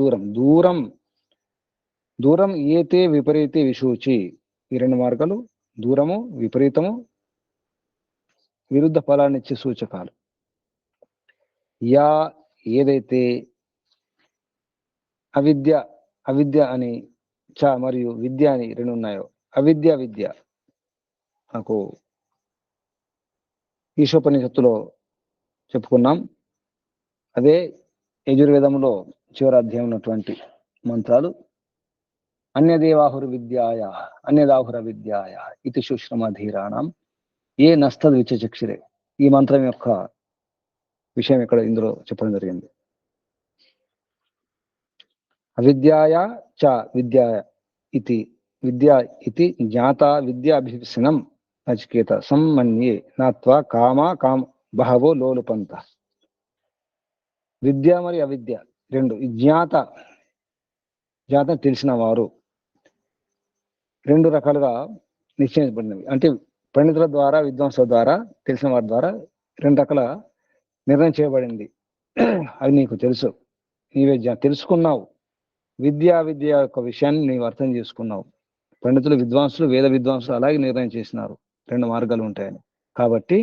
దూరం ఏతే విపరీతే విశూచి. ఈ రెండు మార్గాలు దూరము, విపరీతము, విరుద్ధ ఫలాన్నిచ్చే సూచకాలు. యా, ఏదైతే అవిద్య అని చ మరియు విద్య అని రెండు ఉన్నాయో, విద్య నాకు ఈశోపనిషత్తులో చెప్పుకున్నాం. అదే యజుర్వేదంలో చివరి అధ్యాయం ఉన్నటువంటి మంత్రాలు. అన్యదేవాహుర విద్యాయ ఇది శుశ్రమధీరాణం ఏ నస్తద్ విచక్షిరే. ఈ మంత్రం యొక్క విషయం ఇక్కడ ఇందులో చెప్పడం జరిగింది. అవిద్యాయ చ విద్యా ఇతి జ్ఞాత విద్యాభిప్సినం నచికేత సమ్మన్యే నాత్వా కామ బహవో లోలుపంత. విద్య మరియు అవిద్య రెండు, జ్ఞాత తెలిసిన వారు, రెండు రకాలుగా నిశ్చయించబడినవి. అంటే పండితుల ద్వారా, విద్వాంసుల ద్వారా, తెలిసిన వారి ద్వారా రెండు రకాల నిర్ణయం చేయబడింది. అది నీకు తెలుసు, నీవే తెలుసుకున్నావు. విద్య యొక్క విషయాన్ని నీవు అర్థం చేసుకున్నావు. పండితులు, విద్వాంసులు, వేద విద్వాంసులు అలాగే నిర్ణయం చేసినారు, రెండు మార్గాలు ఉంటాయని. కాబట్టి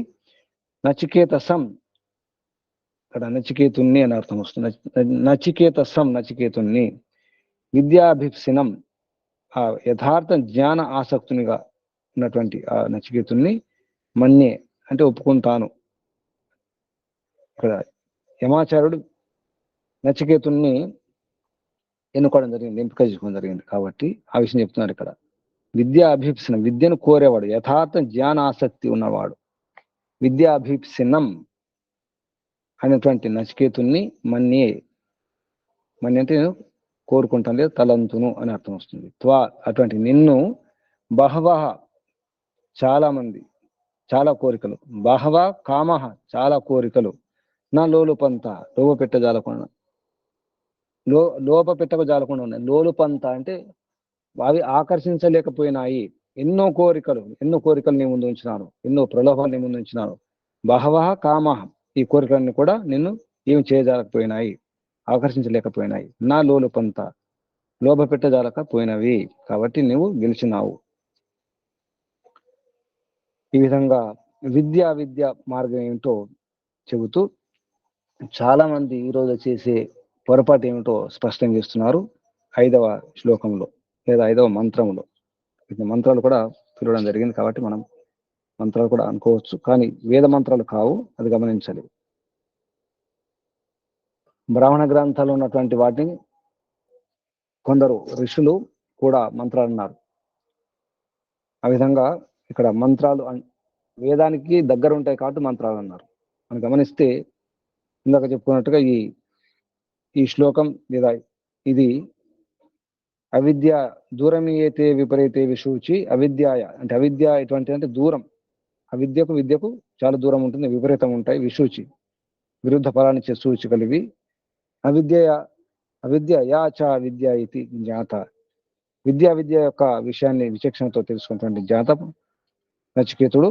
నచికేతసం, ఇక్కడ నచికేతుణ్ణి అని అర్థం వస్తుంది. నచికేతుణ్ణి విద్యాభిప్సినం, ఆ యథార్థ జ్ఞాన ఆసక్తునిగా ఉన్నటువంటి ఆ నచికేతుణ్ణి మన్యే అంటే ఒప్పుకుంటాను. ఇక్కడ యమాచార్యుడు నచికేతుణ్ణి ఎన్నుకోవడం జరిగింది, ఎంపిక చేసుకోవడం జరిగింది. కాబట్టి ఆ విషయం చెప్తున్నారు ఇక్కడ. విద్యాభిప్సినం, విద్యను కోరేవాడు, యథార్థ జ్ఞాన ఆసక్తి ఉన్నవాడు. విద్యాభిప్సినం అనేటువంటి నచికేతుణ్ణి మన్యే అంటే నేను కోరుకుంటాను, లేదు తలంతును అని అర్థం వస్తుంది. అటువంటి నిన్ను బహవః చాలా మంది, చాలా కోరికలు, బహవ కామః చాలా కోరికలు, నా లోలుపంత లోపు పెట్టజాలకుండా లోప పెట్టక జాలకుండా ఉన్నాయి. లోలుపంత అంటే అవి ఆకర్షించలేకపోయినాయి. ఎన్నో కోరికలు నీ ముందు ఉంచినాను, ఎన్నో ప్రలోభాలు నీ ముందు ఉంచినాను. బహవః కామః, ఈ కోరికలన్నీ కూడా నిన్ను ఏమి చేయజాలకపోయినాయి, ఆకర్షించలేకపోయినాయి. నా లోలుపంత, లోభ పెట్టజాలకపోయినవి, కాబట్టి నువ్వు గెలిచినావు. ఈ విధంగా విద్య మార్గం ఏమిటో చెబుతూ చాలా మంది ఈరోజు చేసే పొరపాటు ఏమిటో స్పష్టం చేస్తున్నారు 5వ శ్లోకంలో లేదా 5వ మంత్రంలో. మంత్రాలు కూడా పిలవడం జరిగింది కాబట్టి మనం మంత్రాలు కూడా అనుకోవచ్చు, కానీ వేద మంత్రాలు కావు, అది గమనించాలి. బ్రాహ్మణ గ్రంథాలు ఉన్నటువంటి వాటిని కొందరు ఋషులు కూడా మంత్రాలు అన్నారు. ఆ విధంగా ఇక్కడ మంత్రాలు వేదానికి దగ్గర ఉంటాయి కాబట్టి మంత్రాలు అన్నారు. మనం గమనిస్తే ఇందాక చెప్పుకున్నట్టుగా ఈ శ్లోకం లేదా ఇది అవిద్య దూరమీయతే విపరీతే విశూచి అవిద్యాయ అంటే అవిద్య ఎటువంటి అంటే దూరం. విద్యకు చాలా దూరం ఉంటుంది, విపరీతం ఉంటాయి. విశూచి విరుద్ధ ఫలాన్ని ఇచ్చే సూచికలు ఇవి. అవిద్య యాచ విద్య ఇది జ్ఞాత. విద్య యొక్క విషయాన్ని విచక్షణతో తెలుసుకున్నటువంటి జ్ఞాత నచికేతుడు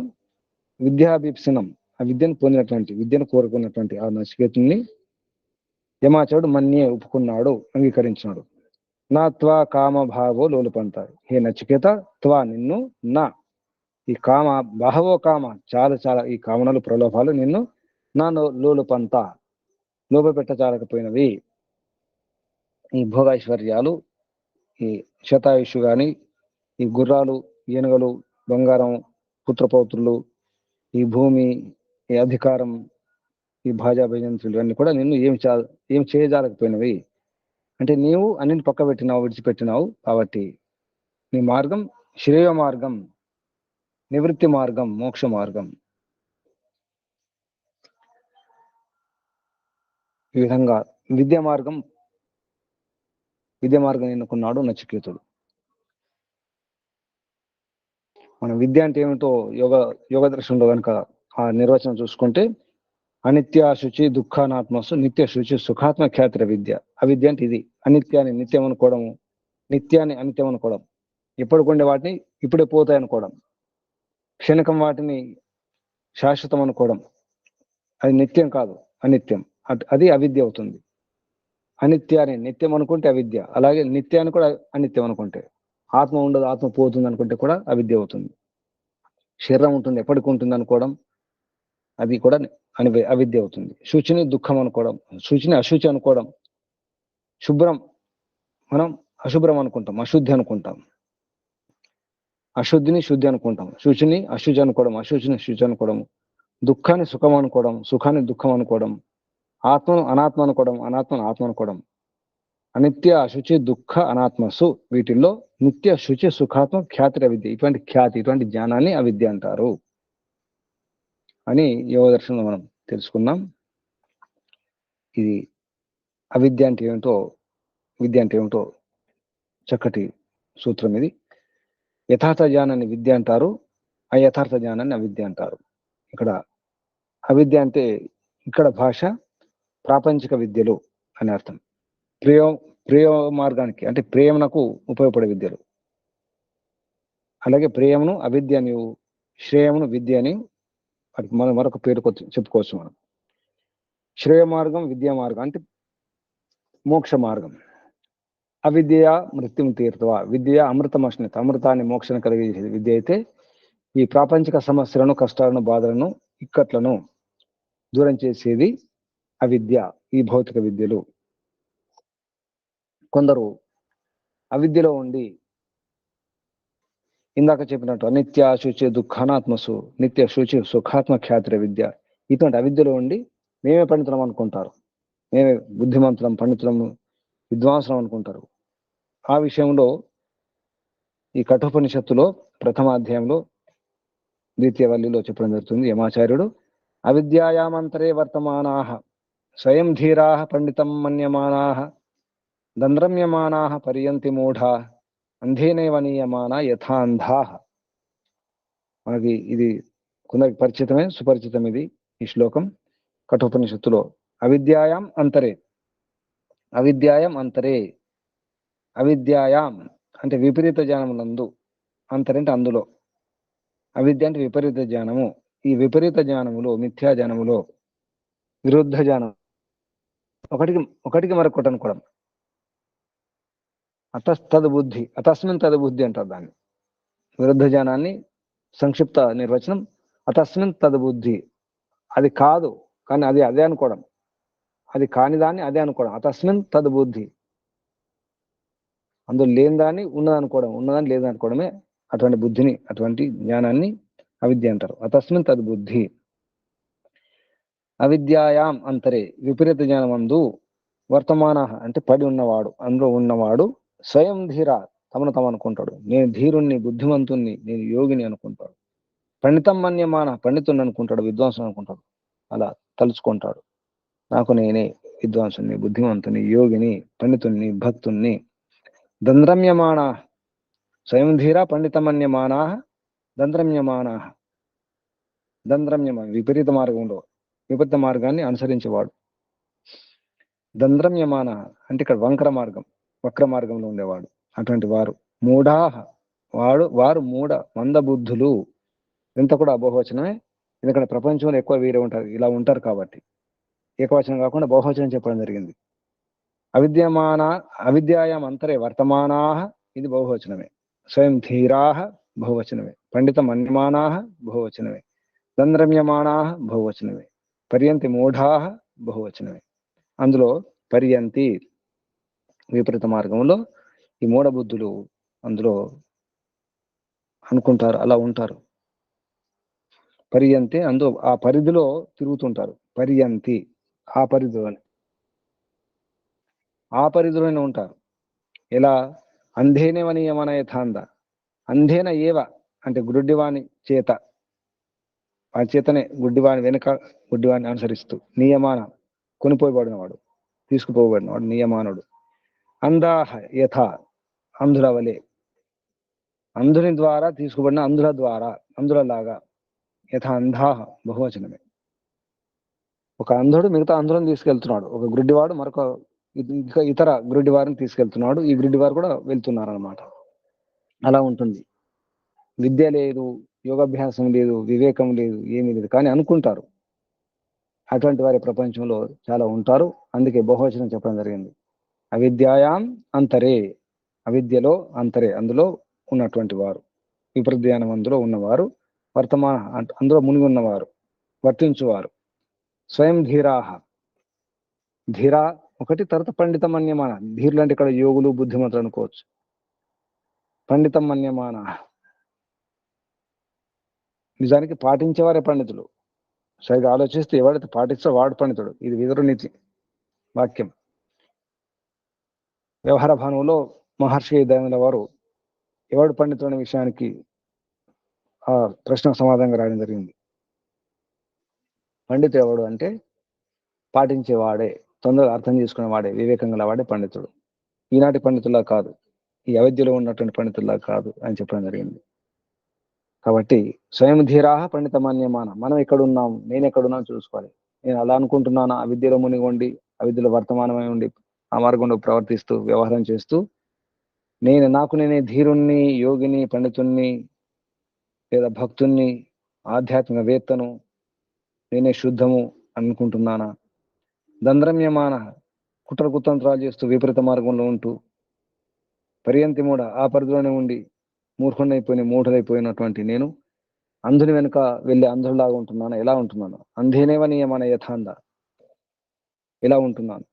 విద్యాభీప్సినం, ఆ విద్యను కోరుకున్నటువంటి ఆ నచికేతుని యమాచారుడు మన్యే ఒప్పుకున్నాడు, అంగీకరించినాడు. నా త్వా కామభావో లోలుపంత, హే నచికేత త్వా నిన్ను, నా ఈ కామ బహవో కామ చాలా ఈ కామనలు ప్రలోభాలు నిన్ను నా లోలుపంత లోప పెట్టచాలకపోయినవి. ఈ భోగైశ్వర్యాలు, ఈ శతాయుషు గాని, ఈ గుర్రాలు, ఏనుగలు, బంగారం, పుత్రపౌత్రులు, ఈ భూమి, ఈ అధికారం, ఈ భాజాభజంతులు అన్ని కూడా నిన్ను ఏం చేయజాలకపోయినవి. అంటే నీవు అన్నింటి పక్క పెట్టినావు, విడిచిపెట్టినావు. కాబట్టి నీ మార్గం శ్రేయ మార్గం, నివృత్తి మార్గం, మోక్ష మార్గం. ఈ విధంగా విద్య మార్గం ఎన్నుకున్నాడు నచికేతుడు. మన విద్య అంటే ఏమిటో యోగ దర్శనంలో కనుక ఆ నిర్వచనం చూసుకుంటే, అనిత్య శుచి దుఃఖానాత్మసు నిత్య శుచి సుఖాత్మ ఖ్యాతిర విద్య. అవిద్య అంటే ఇది, అనిత్యాన్ని నిత్యం అనుకోవడము, నిత్యాన్ని అనిత్యం అనుకోవడం, ఎప్పటికుండే వాటిని ఇప్పుడే పోతాయి అనుకోవడం, క్షణికం వాటిని శాశ్వతం అనుకోవడం. అది నిత్యం కాదు, అనిత్యం. అది అవిద్య అవుతుంది. అనిత్యాన్ని నిత్యం అనుకుంటే అవిద్య, అలాగే నిత్యాన్ని కూడా అనిత్యం అనుకుంటే, ఆత్మ ఉండదు, ఆత్మ పోతుంది అనుకుంటే కూడా అవిద్య అవుతుంది. శరీరం ఉంటుంది, ఎప్పటికి ఉంటుంది అనుకోవడం, అది కూడా అవిద్య అవుతుంది. శుచిని దుఃఖం అనుకోవడం, శుచిని అశుచి అనుకోవడం, శుభ్రం మనం అశుభ్రం అనుకుంటాం, అశుద్ధి అనుకుంటాం, అశుద్ధిని శుద్ధి అనుకుంటాం, శుచిని అశుచి అనుకోవడం, అశుచిని శుచి అనుకోవడం, దుఃఖాన్ని సుఖం అనుకోవడం, సుఖాన్ని దుఃఖం అనుకోవడం, ఆత్మను అనాత్మ అనుకోవడం, అనాత్మను ఆత్మ అనుకోవడం. అనిత్య అశుచి దుఃఖ అనాత్మసు, వీటిల్లో నిత్య శుచి సుఖాత్మ ఖ్యాతి అవిద్య. ఇటువంటి జ్ఞానాన్ని అవిద్య అంటారు అని యోగ దర్శనంలో మనం తెలుసుకున్నాం. ఇది అవిద్య అంటే ఏమిటో, విద్య అంటే ఏమిటో చక్కటి సూత్రం ఇది. యథార్థ జ్ఞానాన్ని విద్య అంటారు, అయథార్థ జ్ఞానాన్ని అవిద్య అంటారు. ఇక్కడ అవిద్య అంటే ఇక్కడ భాష ప్రాపంచిక విద్యలు అని అర్థం. ప్రేమ మార్గానికి అంటే ప్రేమనకు ఉపయోగపడే విద్యలు. అలాగే ప్రేమను అవిద్య అని, శ్రేయమును విద్య అని మనం మరొక పేరు చెప్పుకోవచ్చు. మనం శ్రేయ మార్గం, విద్యా మార్గం అంటే మోక్ష మార్గం. అవిద్య మృత్యుం తీర్థవ, విద్య అమృతమశ్నిత, అమృతాన్ని మోక్షాన్ని కలిగించేది విద్య అయితే, ఈ ప్రాపంచిక సమస్యలను, కష్టాలను, బాధలను, ఇక్కట్లను దూరం చేసేది అవిద్య, ఈ భౌతిక విద్యలు. కొందరు అవిద్యలో ఉండి ఇందాక చెప్పినట్టు అనిత్య శుచి దుఃఖానాత్మసు నిత్య శుచి సుఖాత్మ ఖ్యాతిర విద్య, ఇటువంటి అవిద్యలో ఉండి మేమే పండితులం అనుకుంటారు, మేమే బుద్ధిమంతులం, పండితులం, విద్వాంసులం అనుకుంటారు. ఆ విషయంలో ఈ కఠోపనిషత్తులో ప్రథమ అధ్యాయంలో ద్వితీయవల్లిలో చెప్పడం జరుగుతుంది. యమాచార్యుడు అవిద్యాయామంతరే వర్తమానాః స్వయం ధీరాః పండితం మన్యమానాః దంద్రమ్యమానాః పర్యంతి మూఢాః అంధేనైవ నీయమానా యథాంధాః. మనకి ఇది కొందరికి పరిచితమే, సుపరిచితం ఇది ఈ శ్లోకం. కఠోపనిషత్తులో అవిద్యాయాం అంతరే అవిద్యాయం అంతరే, అవిద్యాయాం అంటే విపరీత జ్ఞానమునందు, అంతరే అంటే అందులో, అవిద్య అంటే విపరీత జ్ఞానము. ఈ విపరీత జ్ఞానములో, మిథ్యా జ్ఞానములో, విరుద్ధ జ్ఞానం, ఒకటికి ఒకటికి మరొకటి అనుకోవడం. అతస్తద్ బుద్ధి, అతస్మిన్ తద్ బుద్ధి అంటారు దాన్ని. విరుద్ధ జ్ఞానాన్ని సంక్షిప్త నిర్వచనం అతస్మిన్ తద్ బుద్ధి. అది కాదు కానీ అది అదే అనుకోవడం, అది కాని దాన్ని అదే అనుకోవడం. అతస్మిన్ తద్ బుద్ధి, అందులో లేని దాన్ని ఉన్నదనుకోవడం, ఉన్నదాన్ని లేదనుకోవడమే అటువంటి బుద్ధిని, అటువంటి జ్ఞానాన్ని అవిద్య అంటారు. అతస్మిన్ తద్ బుద్ధి. అవిద్యాయాం అంతరే, విపరీత జ్ఞానమందు, వర్తమాన అంటే పడి ఉన్నవాడు, అందులో ఉన్నవాడు, స్వయం ధీర తమను తాము అనుకుంటాడు. నేను ధీరుణ్ణి, బుద్ధిమంతుణ్ణి, నేను యోగిని అనుకుంటాడు. పండితం మన్యమాన, పండితుణ్ణి అనుకుంటాడు, విద్వాంసుని అనుకుంటాడు. అలా తలుచుకుంటాడు, నాకు నేనే విద్వాంసుని, బుద్ధిమంతుని, యోగిని, పండితుణ్ణి, భక్తుణ్ణి. దంద్రమ్యమాణ, స్వయం ధీర పండితమన్యమానా, దంద్రమ్యమానా. దంద్రమ్యమాన విపరీత మార్గంలో, విపరీత మార్గాన్ని అనుసరించేవాడు. దంద్రమ్యమాన అంటే ఇక్కడ వంకర మార్గం, వక్ర మార్గంలో ఉండేవాడు. అటువంటి వారు మూఢాహ, వారు మూఢ మంద బుద్ధులు. ఇంత కూడా బహువచనమే, ఎందుకంటే ప్రపంచంలో ఎక్కువ వీరే ఉంటారు, ఇలా ఉంటారు కాబట్టి ఏకవచనం కాకుండా బహువచనం చెప్పడం జరిగింది. అవిద్యమాన, అవిద్యాయాం అంతరే వర్తమానా, ఇది బహువచనమే. స్వయం ధీరాహ బహువచనమే. పండిత మన్యమానా బహువచనమే. దంద్రమ్యమానా బహువచనమే. పర్యంతి మూఢాహ బహువచనమే. అందులో పర్యంతి విపరీత మార్గంలో ఈ మూఢ బుద్ధులు అందులో అనుకుంటారు, అలా ఉంటారు. పర్యంతి అందులో ఆ పరిధిలో తిరుగుతుంటారు. పర్యంతి ఆ పరిధిలోనే, ఆ పరిధిలోనే ఉంటారు. ఎలా? అంధేనేవ నియమన యథాంధ, అంధేన ఏవ అంటే గుడ్డివాని చేత, ఆ చేతనే గుడ్డివాని వెనుక గుడ్డివాని అనుసరిస్తూ, నియమాన కొనిపోయబడినవాడు, తీసుకుపోబడినవాడు, నియమానుడు. అంధాహ యథ అంధుల వలె, అంధుని ద్వారా తీసుకుబడిన, అంధుల ద్వారా, అంధులలాగా. యథ అంధాహ బహువచనమే. ఒక అంధుడు మిగతా అంధులను తీసుకెళ్తున్నాడు, ఒక గుడ్డివాడు మరొక ఇతర గుడ్డివారిని తీసుకెళ్తున్నాడు, ఈ గుడ్డివారు కూడా వెళ్తున్నారు అనమాట. అలా ఉంటుంది. విద్య లేదు, యోగాభ్యాసం లేదు, వివేకం లేదు, ఏమీ లేదు, కానీ అనుకుంటారు. అటువంటి వారి ప్రపంచంలో చాలా ఉంటారు. అందుకే బహువచనం చెప్పడం జరిగింది. అవిద్యాయాం అంతరే, అవిద్యలో అంతరే, అందులో ఉన్నటువంటి వారు, విపరీత అందులో ఉన్నవారు, వర్తమాన అందులో మునిగి ఉన్నవారు, వర్తించువారు. స్వయం ధీరాహ, ధీర ఒకటి, తర్వాత పండిత మన్యమాన. ధీరులు అంటే ఇక్కడ యోగులు, బుద్ధిమంతులు అనుకోవచ్చు. పండితం మన్యమాన నిజానికి పాటించేవారే పండితులు. సరిగా ఆలోచిస్తే ఎవరైతే పాటిస్తాడో వాడు పండితుడు. ఇది విదురునితి వాక్యం. వ్యవహార భానువులో మహర్షి దయానంద వారు ఎవడు పండితుడు అనే విషయానికి ఆ ప్రశ్నకు సమాధానంగా రాయడం జరిగింది. పండితుడు ఎవడు అంటే పాటించేవాడే, తొందరగా అర్థం చేసుకునేవాడే, వివేకం గలవాడే పండితుడు. ఈనాటి పండితుల్లా కాదు, ఈ అవిద్యలో ఉన్నటువంటి పండితుల్లా కాదు అని చెప్పడం జరిగింది. కాబట్టి స్వయం ధీరాహ పండిత మాన్యమాన, మనం ఎక్కడున్నాం, నేను ఎక్కడున్నాను చూసుకోవాలి. నేను అలా అనుకుంటున్నాను, అవిద్యలో మునిగి ఉండి, అవిద్యలో వర్తమానమై ఉండి, ఆ మార్గంలో ప్రవర్తిస్తూ వ్యవహారం చేస్తూ, నాకు నేనే ధీరుణ్ణి, యోగిని, పండితుణ్ణి లేదా భక్తుణ్ణి, ఆధ్యాత్మికవేత్తను, నేనే శుద్ధము అనుకుంటున్నానా? దంద్రమ్యమాన కుట్ర కుతంత్రాలు చేస్తూ విపరీత మార్గంలో ఉంటూ, పర్యంతి మూఢ ఆ పరిధిలోనే ఉండి మూఢులైపోయినటువంటి నేను అంధుని వెనుక వెళ్ళి అంధులాగా ఉంటున్నాను. ఎలా ఉంటున్నాను? అంధేనేవ నియమన యథాంధ, ఎలా ఉంటున్నాను?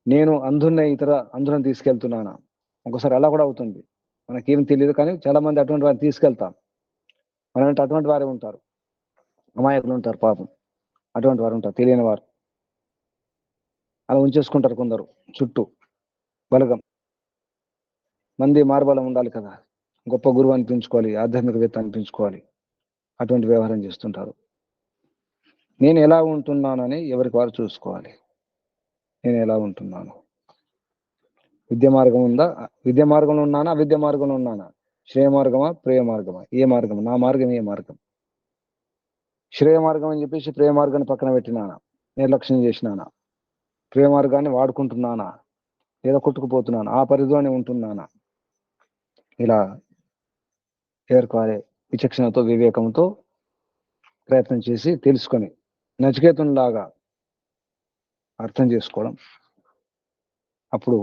నేను అంధుని ఇతర అంధులను తీసుకెళ్తున్నానా? ఒకసారి అలా కూడా అవుతుంది, మనకేం తెలియదు, కానీ చాలా మంది అటువంటి వారిని తీసుకెళ్తాం. మన వెంట అటువంటి వారే ఉంటారు, అమాయకులు ఉంటారు, పాపం అటువంటి వారు ఉంటారు, తెలియని వారు. అలా ఉంచేసుకుంటారు కొందరు చుట్టూ బలగం. మంది మార్బలం ఉండాలి కదా, గొప్ప గురువు అనిపించుకోవాలి, ఆధ్యాత్మికవేత్త అనిపించుకోవాలి, అటువంటి వ్యవహారం చేస్తుంటారు. నేను ఎలా ఉంటున్నానని ఎవరికి వారు చూసుకోవాలి. నేను ఎలా ఉంటున్నాను? విద్య మార్గం ఉందా? విద్య మార్గంలో ఉన్నానా? అవిద్య మార్గంలో ఉన్నానా? శ్రేయ మార్గమా, ప్రేయ మార్గమా? ఏ మార్గం? నా మార్గం ఏ మార్గం? శ్రేయ మార్గం అని చెప్పేసి ప్రేయ మార్గాన్ని పక్కన పెట్టినానా, నిర్లక్ష్యం చేసినానా? ప్రేమ మార్గాన్ని వాడుకుంటున్నానా, లేదా కొట్టుకుపోతున్నానా, ఆ పరిధిలోనే ఉంటున్నానా, ఇలా ఏర్కాలే విచక్షణతో వివేకంతో ప్రయత్నం చేసి తెలుసుకొని నచికేతునిలాగా అర్థం చేసుకోవడం. అప్పుడు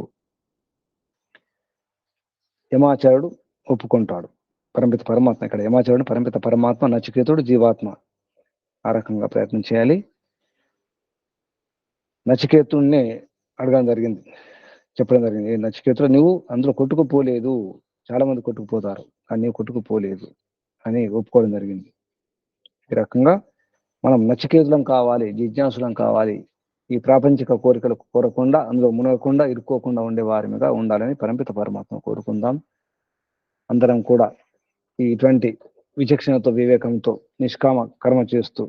యమాచార్యుడు ఒప్పుకుంటాడు. పరమిత పరమాత్మ, ఇక్కడ యమాచార్యుడు పరమిత పరమాత్మ, నచికేతుడు జీవాత్మ. ఆ రకంగా ప్రయత్నం చేయాలి. నచికేతుడినే అడగడం జరిగింది, చెప్పడం జరిగింది, ఏ నచికేతుడు నువ్వు అందులో కొట్టుకుపోలేదు, చాలా మంది కొట్టుకుపోతారు కానీ నీవు కొట్టుకుపోలేదు అని ఒప్పుకోవడం జరిగింది. ఈ రకంగా మనం నచికేతులం కావాలి, జిజ్ఞాసులం కావాలి, ఈ ప్రాపంచిక కోరికలు కోరకుండా, అందులో మునగకుండా, ఇరుక్కోకుండా ఉండే వారిగా ఉండాలని పరమిత పరమాత్మ కోరుకుందాం. అందరం కూడా ఇటువంటి విచక్షణతో వివేకంతో నిష్కామ కర్మ చేస్తూ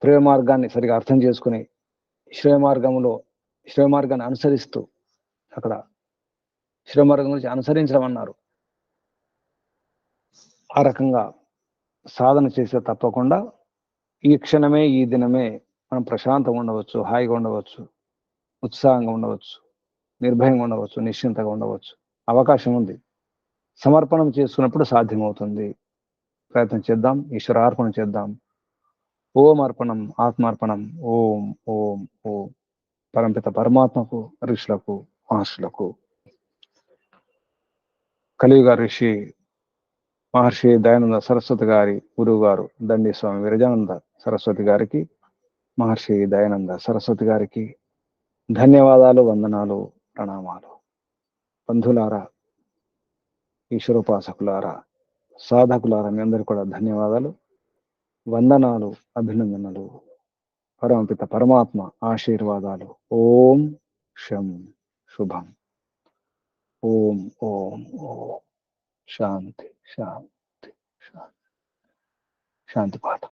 ప్రేమ మార్గాన్ని సరిగా అర్థం చేసుకుని శ్రేయ మార్గాన్ని అనుసరిస్తూ, అక్కడ శ్రేయ మార్గం గురించి అనుసరించడం అన్నారు, ఆ రకంగా సాధన చేస్తే తప్పకుండా ఈ క్షణమే, ఈ దినమే మనం ప్రశాంతంగా ఉండవచ్చు, హాయిగా ఉండవచ్చు, ఉత్సాహంగా ఉండవచ్చు, నిర్భయంగా ఉండవచ్చు, నిశ్చింతగా ఉండవచ్చు. అవకాశం ఉంది. సమర్పణం చేసుకున్నప్పుడు సాధ్యమవుతుంది. ప్రయత్నం చేద్దాం, ఈశ్వరార్పణ చేద్దాం. ఓం అర్పణం, ఆత్మార్పణం. ఓం ఓం ఓం. పరంపిత పరమాత్మకు, ఋషులకు, మహర్షులకు, కలియుగ ఋషి మహర్షి దయానంద సరస్వతి గారి గురువు గారు దండి స్వామి విరజానంద సరస్వతి గారికి, మహర్షి దయానంద సరస్వతి గారికి ధన్యవాదాలు, వందనాలు, ప్రణామాలు. బంధులారా, ఈశ్వరోపాసకులారా, సాధకులారా, మీ అందరికీ కూడా ధన్యవాదాలు, వందనాలు, అభినందనలు. పరమపిత పరమాత్మ ఆశీర్వాదాలు. ఓం శం శుభం. ఓం ఓం ఓం. శాంతి శాంతి శాంతి. శాంతి పాఠం.